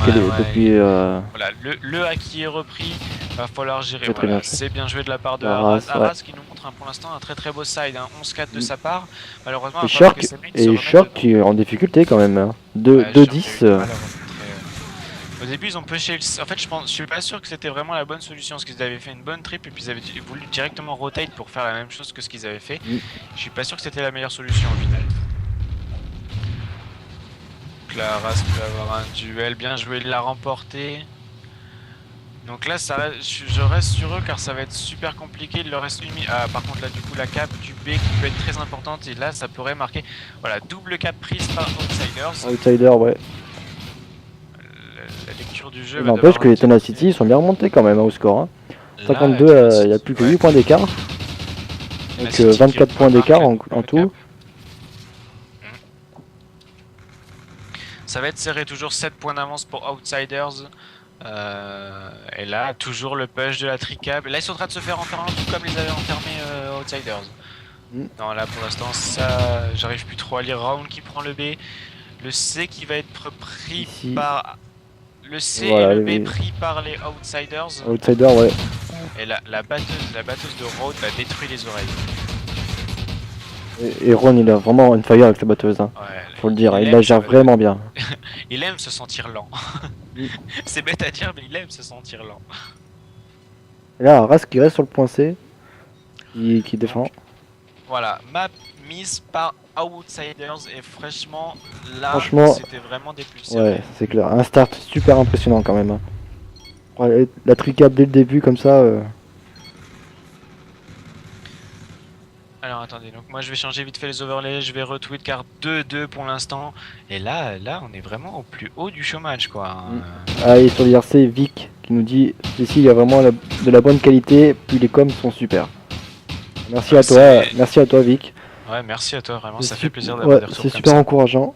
Depuis voilà, le A qui est repris, va falloir gérer. Voilà, c'est bien joué de la part de Arras. Arras qui nous montre pour l'instant un très très beau side, hein. 11-4 de sa part. Malheureusement, et Shark qui est en difficulté quand même. Hein. 2-10. Au début, ils ont pushé. En fait, je suis pas sûr que c'était vraiment la bonne solution parce qu'ils avaient fait une bonne trip et puis ils avaient voulu directement rotate pour faire la même chose que ce qu'ils avaient fait. Je suis pas sûr que c'était la meilleure solution au final. Donc là, Arras peut avoir un duel. Bien joué, il l'a remporté. Donc là, je reste sur eux car ça va être super compliqué. Il leur reste une minute. Ah, par contre, là, du coup, la cap du B qui peut être très importante et là, ça pourrait marquer. Voilà, double cap prise par Outsiders. Outsider, ouais. La lecture du jeu. Il n'empêche que les Tenacity sont bien remontés quand même au score. Hein. 52, il n'y a plus que 8 points d'écart. Donc 24 points d'écart en tout. Ça va être serré, toujours 7 points d'avance pour Outsiders. Et là, toujours le push de la tricap. Là, ils sont en train de se faire enfermer, tout comme les avaient enfermés Outsiders. Non, là pour l'instant, ça, j'arrive plus trop à lire. Round qui prend le B. Le C qui va être pris par... Le C et le B pris par les Outsiders. Outsider, ouais. Et la batteuse de Road a détruit les oreilles. Et Ron, il a vraiment une fire avec sa batteuse, hein. Ouais, Faut le dire, il aime la sa gère batteuse. vraiment bien. Il aime se sentir lent. Mm. C'est bête à dire, mais il aime se sentir lent. Et là, Rask qui reste sur le point C, qui défend. Donc, voilà, map mise par Outsiders et franchement, là, Franchement, c'était vraiment des plus serrés. ouais, c'est clair. Un start super impressionnant quand même, hein. Ouais, la tricap dès le début comme ça. Alors attendez, donc moi je vais changer vite fait les overlays, je vais retweet car 2-2 pour l'instant. Et là, on est vraiment au plus haut du chômage quoi. Ah, et sur l'IRC, Vic qui nous dit ici il y a vraiment de la bonne qualité, puis les coms sont super. Merci à toi Vic. Ouais, merci à toi, vraiment, C'est ça fait plaisir ouais, d'avoir des retours c'est comme super ça. encourageant.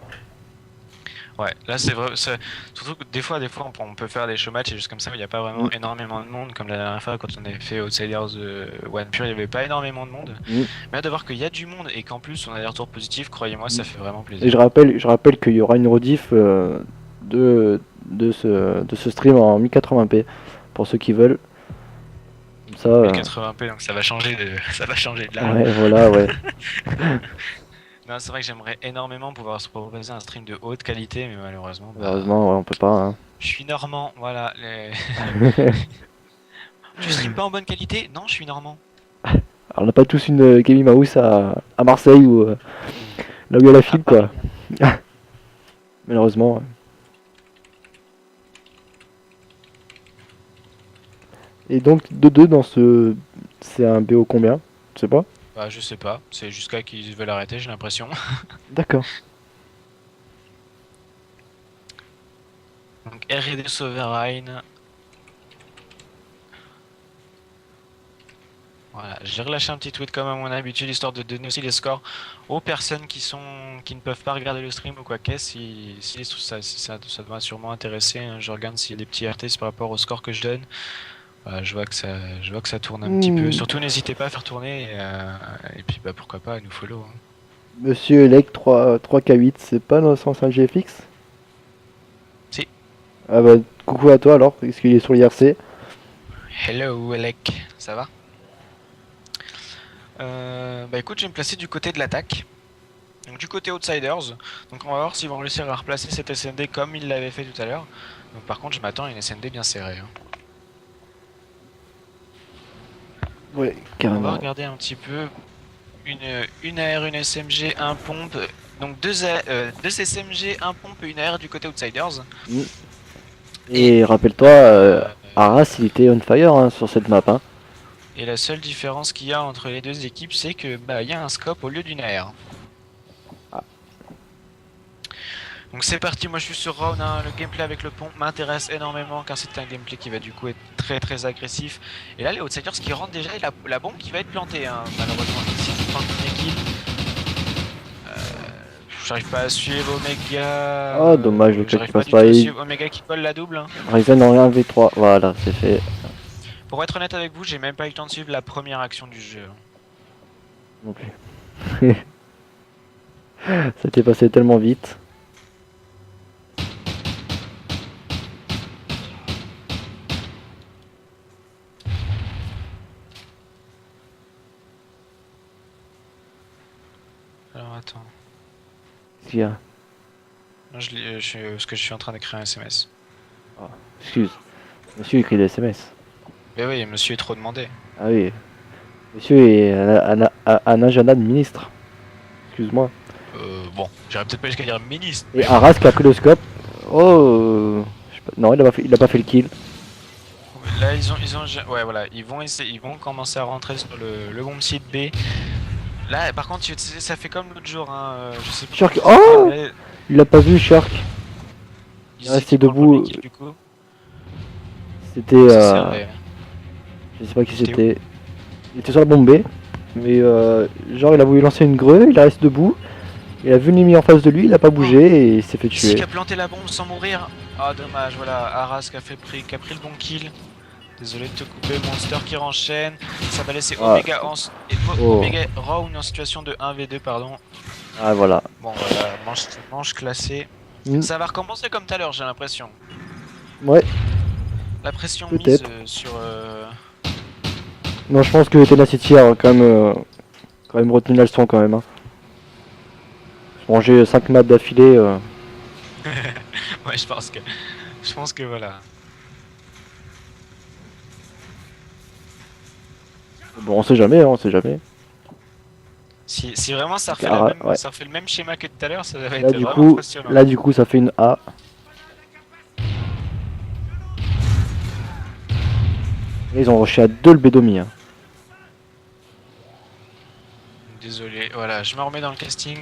Ouais, là c'est vrai, surtout que des fois on peut faire des show matchs et juste comme ça, il n'y a pas vraiment énormément de monde, comme la dernière fois quand on avait fait Outsiders One Pure, il n'y avait pas énormément de monde. Mais de voir qu'il y a du monde et qu'en plus on a des retours positifs, croyez-moi, ça fait vraiment plaisir. Et je rappelle qu'il y aura une rediff de ce stream en 1080p pour ceux qui veulent. Comme ça. 1080p, donc ça va changer de là. Ouais, voilà, ouais. Non, c'est vrai que j'aimerais énormément pouvoir se proposer un stream de haute qualité, mais malheureusement. Malheureusement, ouais, on peut pas. Hein. Je suis normand, voilà. Tu stream pas en bonne qualité? Non, je suis normand. Alors, on n'a pas tous une gaming mouse à Marseille ou là où il y a la file, quoi. Malheureusement. Ouais. Et donc 2-2 dans ce. C'est un BO combien? Je sais pas. Bah, je sais pas, c'est jusqu'à qu'ils veulent arrêter, j'ai l'impression. D'accord. Donc R&D Sovereign. Voilà, j'ai relâché un petit tweet comme à mon habitude, histoire de donner aussi les scores aux personnes qui ne peuvent pas regarder le stream ou quoi qu'est-ce. Si ça doit sûrement intéresser, hein. Je regarde s'il y a des petits RT par rapport au score que je donne. Voilà, je vois que ça tourne un petit peu. Surtout n'hésitez pas à faire tourner et puis bah pourquoi pas à nous follow. Hein. Monsieur Elec 3K8, c'est pas dans le sens un GFX? Si. Ah bah coucou à toi alors, parce qu'il est sur l'IRC. Hello Elec, ça va? Bah écoute, je vais me placer du côté de l'attaque. Donc du côté Outsiders. Donc on va voir s'ils vont réussir à replacer cette SND comme ils l'avaient fait tout à l'heure. Donc par contre je m'attends à une SND bien serrée. Hein. Ouais, On carrément. va regarder un petit peu une AR, une SMG, un pompe. Donc deux SMG, un pompe et une AR du côté Outsiders. Et rappelle-toi, Arras il était on fire hein, sur cette map. Hein. Et la seule différence qu'il y a entre les deux équipes, c'est que bah il y a un scope au lieu d'une AR. Ah. Donc c'est parti, moi je suis sur Round, hein. Le gameplay avec le pont m'intéresse énormément car c'est un gameplay qui va du coup être très agressif. Et là les Outsiders qui rentrent déjà et la bombe qui va être plantée hein, malheureusement ici qui prend une kill. J'arrive pas à suivre Omega. Oh dommage le truc qui passe pas. Omega qui colle la double. Hein. Ryzen en 1v3, voilà c'est fait. Pour être honnête avec vous, j'ai même pas eu le temps de suivre la première action du jeu. Non plus. Ça t'est passé tellement vite. Alors attends. Qu'est-ce qu'il y a? Non, parce que je suis en train d'écrire un SMS. Oh, excuse. Monsieur écrit des SMS. Mais oui, monsieur est trop demandé. Ah oui. Monsieur est un agenda de ministre. Excuse-moi. Bon, j'aurais peut-être pas jusqu'à dire ministre. Et Arras qui a pris le scope. Oh. Je sais pas. Non, il a pas fait le kill. Là, ouais, voilà, ils vont commencer à rentrer sur le bomb site B. Là, par contre, ça fait comme l'autre jour, hein. Je sais pas. Shark. Oh. Il a pas vu Shark. Il est resté debout. C'était. Je sais pas qui c'était. Il était sur la bombe B. Mais genre, il a voulu lancer une greu, il a resté debout. Il a vu l'ennemi en face de lui, il a pas bougé et il s'est fait tuer. Qui a planté la bombe sans mourir. Ah, dommage, voilà. Arras qui a pris le bon kill. Désolé de te couper, Monster qui renchaîne. Ça va laisser Omega Omega Round en situation de 1v2, pardon. Ah, voilà. Bon, voilà, manche classée. Ça va recommencer comme tout à l'heure, j'ai l'impression. Ouais. La pression mise sur Non, je pense que Tenacity a quand même retenu la leçon quand même. Hein. Bon, j'ai 5 maps d'affilée. Ouais, je pense que voilà. Bon, on sait jamais, hein, on sait jamais. Si vraiment ça refait Ouais. ça refait le même schéma que tout à l'heure, ça va être vraiment impressionnant. Là, du coup, ça fait une A. Et ils ont rushé à 2 le Bédomi. Hein. Désolé, voilà, je me remets dans le casting.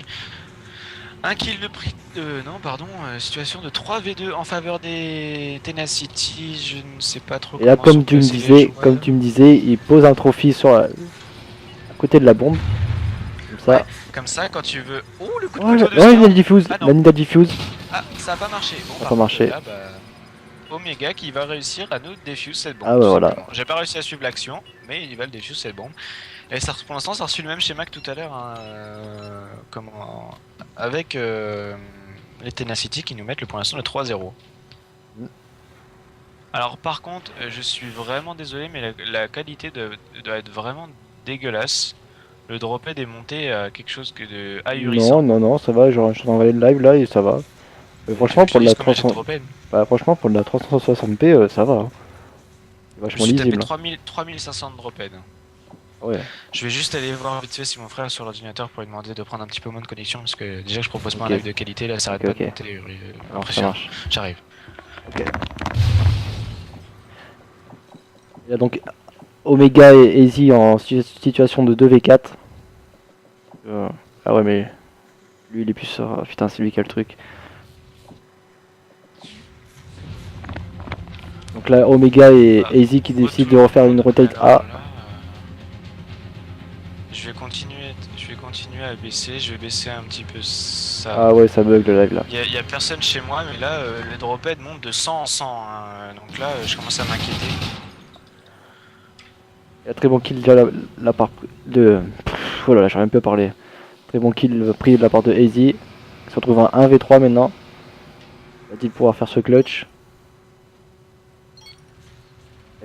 Un kill de prix. Non, pardon, situation de 3v2 en faveur des Tenacity. Je ne sais pas trop Et là, comment sont placés les joueurs. comme tu me disais, il pose un trophy à côté de la bombe. Comme ça. Ouais, comme ça, quand tu veux. Oh, le coup de Ouais, couteau de ouais, Star. il a diffuse. Ah non. La Nida diffuse. Ah, ça a pas marché. Bon, Ça a par pas contre, marché. là, bah, Omega qui va réussir à nous défuse cette bombe. Ah ouais, voilà. J'ai pas réussi à suivre l'action, mais il va le défuse cette bombe. Et ça, pour l'instant, ça a reçu le même schéma que tout à l'heure, hein, avec les Tenacity qui nous mettent le pour l'instant le 3-0. Alors par contre, je suis vraiment désolé, mais la qualité doit être vraiment dégueulasse. Le drophead est monté à quelque chose de ahurissant. Non, ça va. Je suis envoyé le live là et ça va. Franchement, pour de la 360p, ça va. Hein. C'est Je vachement suis tapé lisible. 3500 de drophead. Ouais. Je vais juste aller voir vite fait si mon frère est sur l'ordinateur pour lui demander de prendre un petit peu moins de connexion parce que déjà je propose pas un live de qualité, là ça arrête pas de monter. Alors ça marche. J'arrive. Ok. Il y a donc Omega et Easy en situation de 2v4. Ah ouais mais lui il est plus sur... Putain c'est lui qui a le truc. Donc là Omega et Easy qui décident de refaire une rotate A. Je vais continuer à baisser, je vais baisser un petit peu ça. Ah ouais ça bug le live là. Il y a personne chez moi mais là le drophead monte de 100 en 100 hein. Donc là je commence à m'inquiéter. Il y a très bon kill déjà la part de... Oh là là j'arrive même plus à parler. Très bon kill pris de la part de Easy. Il se retrouve en 1v3 maintenant. Va-t-il pouvoir faire ce clutch?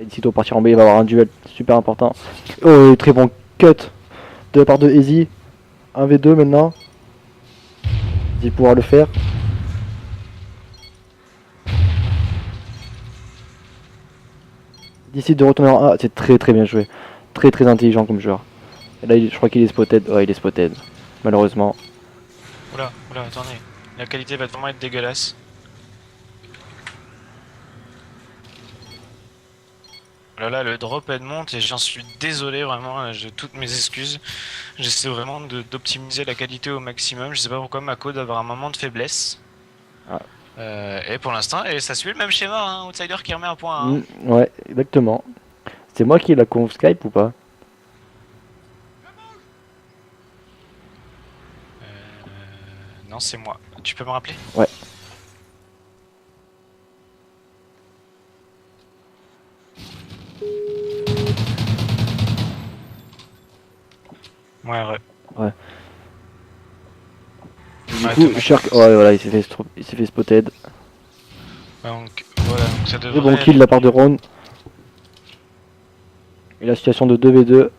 Et sitôt partir en B, il va avoir un duel super important. Oh très bon cut de la part de Easy. 1v2 maintenant. Va-t-il pouvoir le faire? Il décide de retourner en A, c'est très bien joué. Très intelligent comme joueur. Et là je crois qu'il est spotted. Ouais il est spotted. Malheureusement. Oula, attendez. La qualité va vraiment être dégueulasse. Oh là, le drop elle monte et j'en suis désolé vraiment, j'ai toutes mes excuses. J'essaie vraiment d'optimiser la qualité au maximum. Je sais pas pourquoi ma code va avoir un moment de faiblesse. Ah. Et pour l'instant, ça suit le même schéma, hein, Outsider qui remet un point. Hein. Ouais, exactement. C'est moi qui ai la conf Skype ou pas? Non, c'est moi. Tu peux me rappeler? Ouais. Ouais. Du coup, Shark, ouais, voilà, il s'est fait spotted. Donc, voilà, donc ça devrait... Et bon kill de la part de Ron. Et la situation de 2v2.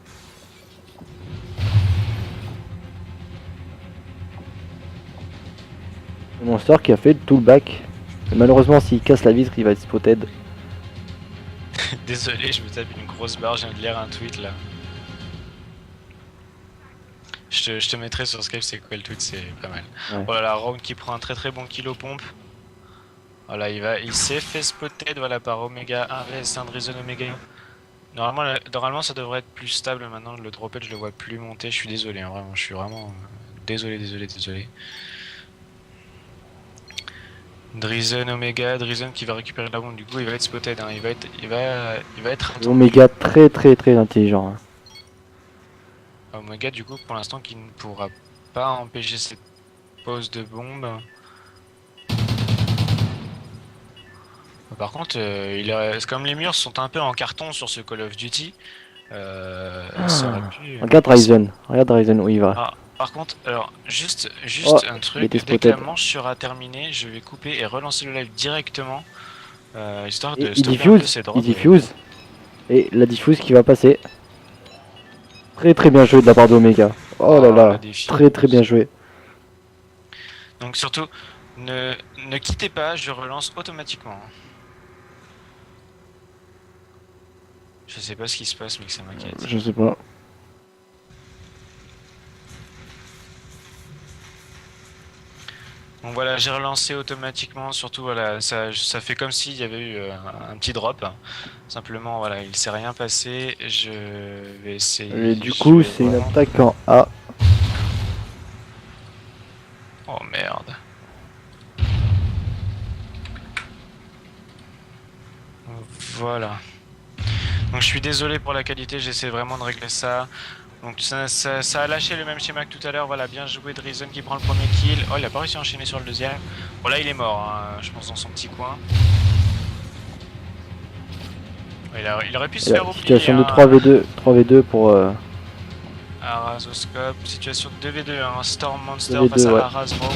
Le Monster qui a fait tout le back. Et malheureusement, s'il casse la vitre, il va être spotted. Désolé, je me tape une grosse barre, je viens de lire un tweet là. Je te mettrai sur Skype c'est quoi le tweet, c'est pas mal. Ouais. Voilà, la Ron qui prend un très bon kill aux pompes. Voilà, il s'est fait spotted voilà, par Omega 1 vs Andreessen Omega. Normalement ça devrait être plus stable maintenant, le drophead je le vois plus monter, je suis désolé, hein, vraiment, je suis vraiment désolé. Dreessen qui va récupérer la bombe, du coup il va être spotted, hein. il va être Omega très intelligent. Hein. Omega du coup pour l'instant qui ne pourra pas empêcher cette pose de bombe. Par contre, comme les murs sont un peu en carton sur ce Call of Duty, regarde Ryzen où il va. Ah, par contre, alors juste un truc, dès que la manche sera terminée, je vais couper et relancer le live directement, histoire de stopper un peu ces drops. Il diffuse, et la diffuse qui va passer. Très très bien joué de la part d'Omega. Oh là le là, défi. très très bien joué. Donc surtout, ne quittez pas, je relance automatiquement. Je sais pas ce qui se passe, mais que ça m'inquiète. Je sais pas. Donc voilà, j'ai relancé automatiquement, surtout voilà, ça fait comme s'il y avait eu un petit drop. Simplement, voilà, il s'est rien passé. Je vais essayer. Et du coup, c'est une attaque en A. Oh merde. Voilà. Donc je suis désolé pour la qualité, j'essaie vraiment de régler ça. Donc ça a lâché le même schéma que tout à l'heure. Voilà, bien joué Drizen qui prend le premier kill. Oh, il a pas réussi à enchaîner sur le deuxième. Bon là il est mort, hein, je pense dans son petit coin. Il aurait pu se faire oublier. Situation de 3v2, 3v2 pour... Arasoscope, situation de 2v2, un Storm Monster 2v2, face à ouais. Arasmo.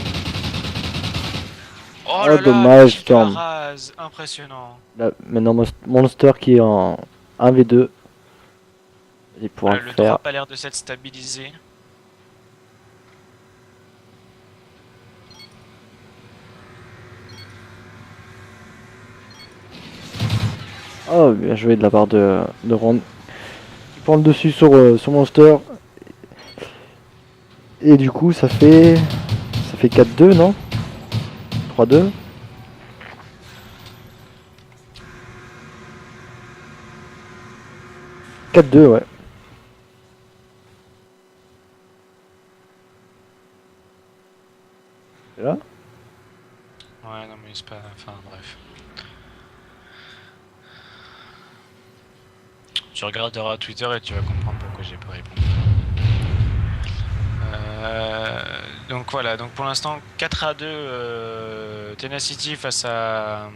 Oh, Oh, là là, dommage, le Storm. Aras, impressionnant. Là, maintenant, Monster qui est en 1v2. Il pourra Le le faire. drop a l'air de s'être stabilisé. Oh, bien joué de la part de Ron. Il prend le dessus sur Monster. Et du coup, ça fait 4-2, non? 3-2. « 4-2, ouais. C'est là? Ouais, non mais c'est pas... Enfin, bref. Tu regarderas Twitter et tu vas comprendre pourquoi j'ai pas répondu. Donc voilà, donc pour l'instant 4-2 Tenacity face à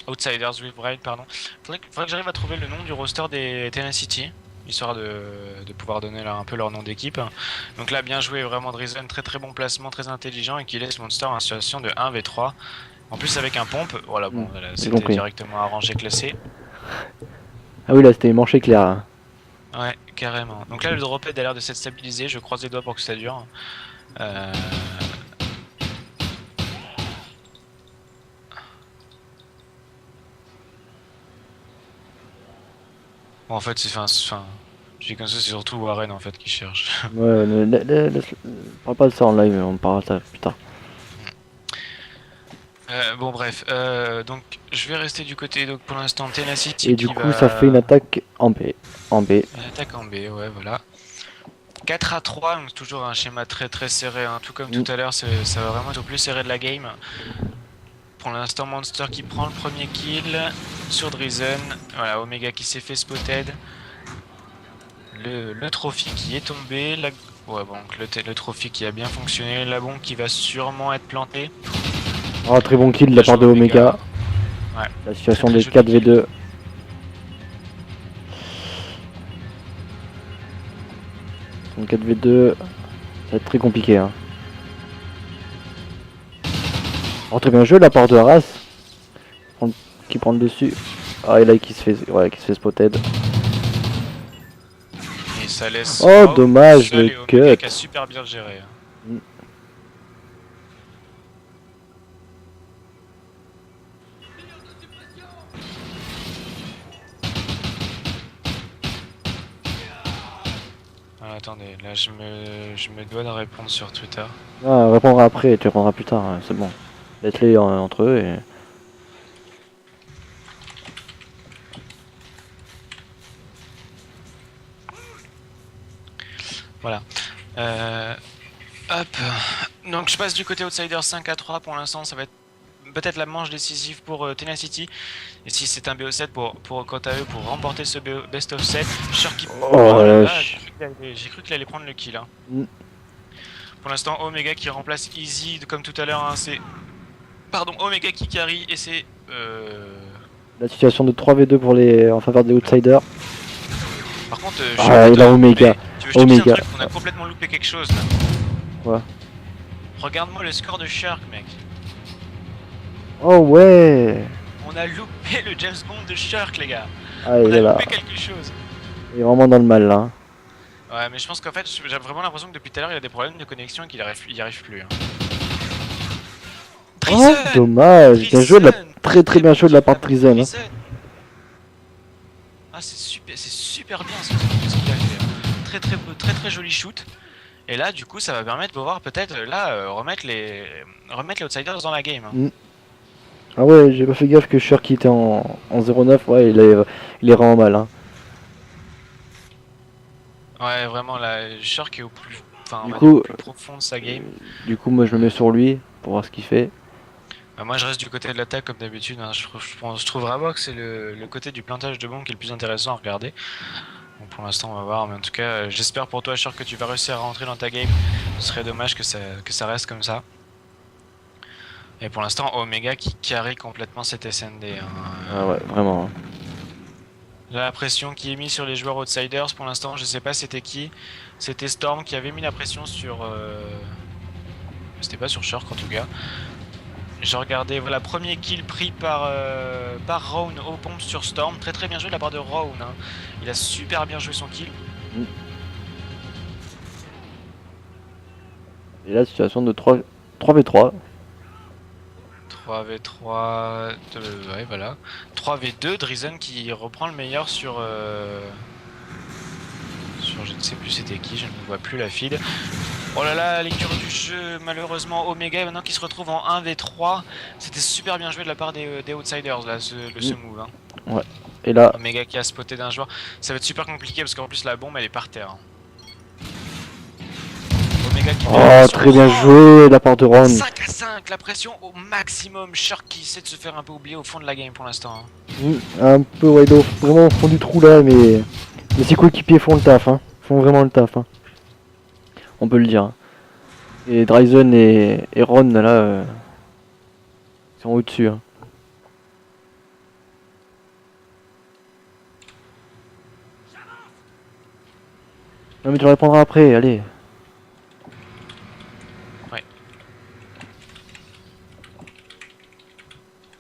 Outsiders with Bride, pardon. Faudrait que j'arrive à trouver le nom du roster des Tenacity, histoire de pouvoir donner un peu leur nom d'équipe. Donc là, bien joué, vraiment Drizen, très très bon placement, très intelligent et qui laisse Monster en situation de 1v3. En plus avec un pompe, voilà, bon, voilà, c'était directement arrangé, classé. Ah oui, là c'était manché clair. Hein. Ouais, carrément. Donc là, le drophead a l'air de s'être stabilisé, je croise les doigts pour que ça dure. Bon, en fait, je dis comme ça, c'est surtout Warren en fait qui cherche. Ouais, parle pas de ça en live, on parlera de ça plus tard. Bon bref, donc je vais rester du côté donc pour l'instant Tenacity. Et du coup ça fait une attaque en B. Une attaque en B, ouais voilà. 4-3, donc toujours un schéma très très serré, hein. Tout comme tout à l'heure, ça va vraiment être au plus serré de la game. Pour l'instant Monster qui prend le premier kill sur Drizen. Voilà, Omega qui s'est fait spotted. Le trophy qui est tombé. Ouais bon, le trophy qui a bien fonctionné. La bombe qui va sûrement être plantée. Oh, très bon kill de la part de Omega. Ouais. La situation des 4v2. Donc 4v2, ça va être très compliqué. Hein. Oh, très bien joué de la part de Arras. Qui prend le dessus. Ah, et là qui se fait spotted. Et ça laisse. Oh, dommage le cut. Qui a super bien géré. Ah, attendez, là je me dois de répondre sur Twitter. Ah, répondra après, tu répondras plus tard, c'est bon. Laisse-les entre eux et... Voilà. Hop. Donc je passe du côté Outsider 5-3 pour l'instant, ça va être peut-être la manche décisive pour Tenacity. Et si c'est un BO7 quant à eux pour remporter ce best of 7. J'ai cru qu'il allait prendre le kill. Hein. Pour l'instant Omega qui remplace Easy comme tout à l'heure. Hein, c'est... Pardon, Omega qui carry et c'est... La situation de 3v2 en faveur des Outsiders. Par contre, il a Omega. Tu veux que je te dise un truc, on a complètement loupé quelque chose là. Quoi? Regarde-moi le score de Shark, mec. Oh ouais. On a loupé le James Bond de Shark, les gars. Ah, on a loupé quelque chose. Il est vraiment dans le mal là, hein. Ouais, mais je pense qu'en fait, j'ai vraiment l'impression que depuis tout à l'heure, il a des problèmes de connexion et qu'il y arrive plus. Hein. Oh, Treason! dommage. Bien joué de la... Treason! Très très Très bien bon joué de kill la de part la de part de Treason, hein. Treason! Ah, c'est super bien ce qu'il a fait. Hein. Très très joli shoot. Et là, du coup, ça va permettre de voir peut-être remettre les Outsiders dans la game. Hein. Mm. Ah ouais, j'ai pas fait gaffe que Shirk était en 0-9. Ouais, il est vraiment mal, hein. Ouais, vraiment, la Shark est enfin, on Du va dire au coup, plus profond de sa game. moi je me mets sur lui pour voir ce qu'il fait. Moi, je reste du côté de l'attaque comme d'habitude. Hein. Je trouve vraiment que c'est le côté du plantage de bombes qui est le plus intéressant à regarder. Bon, pour l'instant, on va voir. Mais en tout cas, j'espère pour toi, Shark, que tu vas réussir à rentrer dans ta game. Ce serait dommage que ça reste comme ça. Et pour l'instant, Omega qui carry complètement cette SND. Hein. Ah ouais, vraiment, hein. La pression qui est mise sur les joueurs Outsiders, pour l'instant, je sais pas c'était qui. C'était Storm qui avait mis la pression sur... C'était pas sur Shark en tout cas. J'ai regardé, voilà, premier kill pris par Rowan aux pompes sur Storm. Très très bien joué de la part de Rowan. Hein. Il a super bien joué son kill. Mm. Et là, situation de 3v3. 3v3, ouais voilà. 3v2, Drizen qui reprend le meilleur sur je ne sais plus c'était qui, je ne vois plus la feed. Oh là là, lecture du jeu, malheureusement Omega maintenant qui se retrouve en 1v3. C'était super bien joué de la part des Outsiders là, ce move. Hein. Ouais. Et là... Omega qui a spoté d'un joueur. Ça va être super compliqué parce qu'en plus la bombe elle est par terre. Hein. Omega qui Oh, très bien joué de la part de Ron. 5 à 5, la pression au maximum. Shark qui essaie de se faire un peu oublier au fond de la game pour l'instant. Hein. Un peu, ouais, vraiment au fond du trou là, mais ses coéquipiers font le taf, hein. Font vraiment le taf, hein. On peut le dire. Hein. Et Dryzen et Ron là, ils sont au-dessus. Hein. Non mais tu répondras après, allez. Ouais.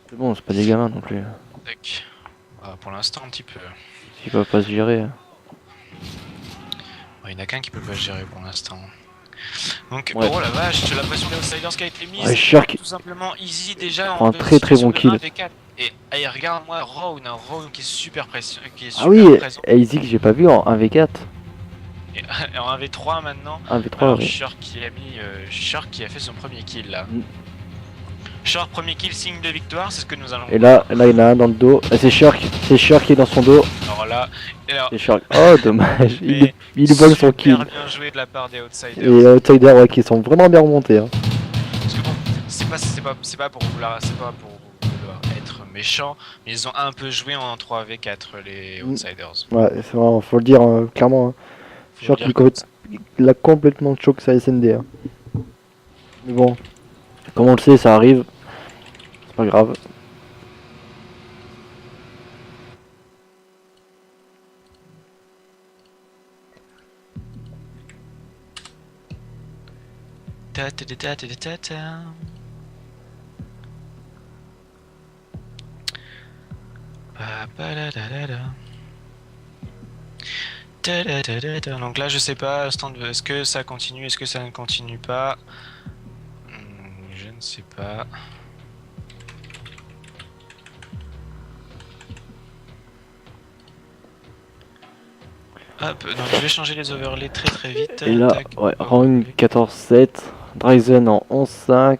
C'est bon, c'est pas des gamins non plus. Tac. Pour l'instant un petit peu. S'ils peuvent pas se gérer. Il n'y en a qu'un qui peut pas se gérer pour l'instant. Donc, Ouais. oh la vache, la pression des Outsiders qui a été mise. Ouais, Shark tout simplement easy déjà. prend un très très bon kill. Et regarde-moi Rowan, qui est super pression, Ah oui, présent. et Easy que j'ai pas vu en 1v4. Et en 1v3 maintenant. 1v3, Alors, oui. Shark qui a fait son premier kill là. Mm. Shark, premier kill, signe de victoire, c'est ce que nous allons Et voir. là, il y en a un dans le dos. Ah, c'est Shark qui est dans son dos. Alors là, C'est Shark. Oh, dommage. Il vole son kill. Super bien joué de la part des Outsiders. Et les Outsiders, ouais, qui sont vraiment bien remontés. Hein. Parce que bon, c'est pas pour vouloir être méchant, mais ils ont un peu joué en 3v4 les Outsiders. Ouais, c'est vrai, faut le dire clairement. Hein. Shark, il a complètement choqué sa SND. Hein. Mais bon, comme on le sait, ça arrive. C'est pas grave. Donc là je sais pas, est-ce que ça continue, est-ce que ça ne continue pas? Je ne sais pas. Hop, donc je vais changer les overlays très très vite. Et là, Tac. ouais, Rang 14-7, Dryzen en 11-5,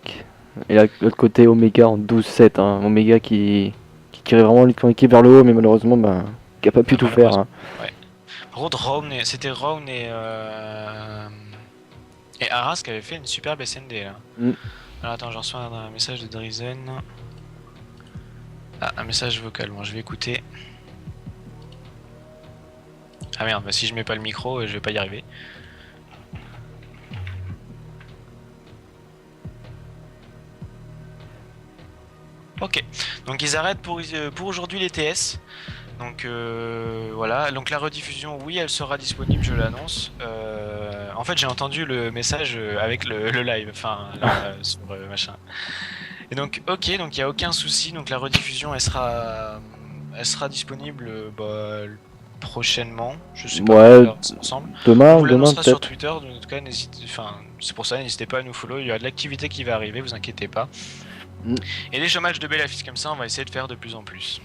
et là, de l'autre côté, Omega en 12-7. Hein. Omega qui tirait vraiment son équipe vers le haut, mais malheureusement, qui a pas pu tout faire. Hein. Ouais. Par contre, c'était Rowan et Arras qui avait fait une superbe SND là. Alors attends, j'en reçois un message de Drizen. Ah, un message vocal, bon je vais écouter. Ah merde, bah si je mets pas le micro, je vais pas y arriver. Ok, donc ils arrêtent pour aujourd'hui les TS. Donc voilà, donc la rediffusion, oui, elle sera disponible, je l'annonce. En fait, j'ai entendu le message avec le live, enfin, là, sur machin. Et donc, ok, donc il n'y a aucun souci, donc la rediffusion, elle sera disponible prochainement. Je sais pas, Ouais, on verra ça ensemble. On demain, vous demain l'annoncera sur peut-être. Twitter, donc en tout cas, c'est pour ça, n'hésitez pas à nous follow. Il y a de l'activité qui va arriver, vous inquiétez pas. Mm. Et les showmatchs de Bellafis comme ça, on va essayer de faire de plus en plus.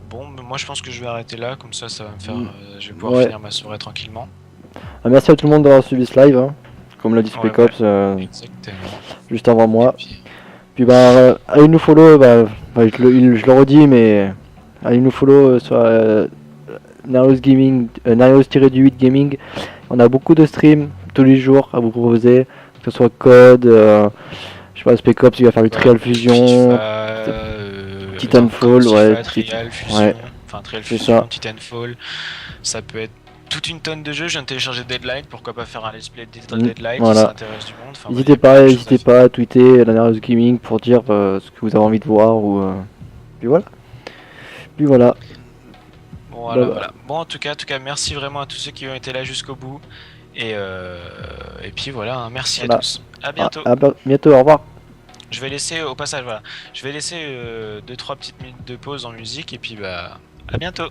Bon, moi je pense que je vais arrêter là, comme ça, ça va me faire. Je vais pouvoir Ouais. finir ma soirée tranquillement. Ah, merci à tout le monde d'avoir suivi ce live, hein. Comme l'a dit Ouais, Spec Ops Exactement. juste avant moi. Et puis, Puis bah, allez nous follow, je le redis, mais allez nous follow sur Narios Gaming, Narios-8 Gaming. On a beaucoup de streams tous les jours à vous proposer, que ce soit Code, je sais pas, Spec Ops, il va faire du Trial Fusion, FIFA, Titanfall, ouais, Trial Fusion, ouais, enfin Trial c'est Fusion, ça. Titanfall, ça peut être toute une tonne de jeux. Je viens de télécharger Deadlight, pourquoi pas faire un let's play de Deadlight si Voilà. ça intéresse du monde. Enfin, il y a plein de choses à N'hésitez faire. pas à tweeter la Narios Gaming pour dire ce que vous avez envie de voir ou puis voilà. Puis voilà. Bon, Bah, voilà, bah. voilà. Bon, en tout cas, merci vraiment à tous ceux qui ont été là jusqu'au bout. Et puis voilà, hein, merci Voilà. à tous. À bientôt. Bientôt, au revoir. Je vais laisser au passage, voilà, je vais laisser 2-3 petites minutes de pause en musique et puis bah à bientôt.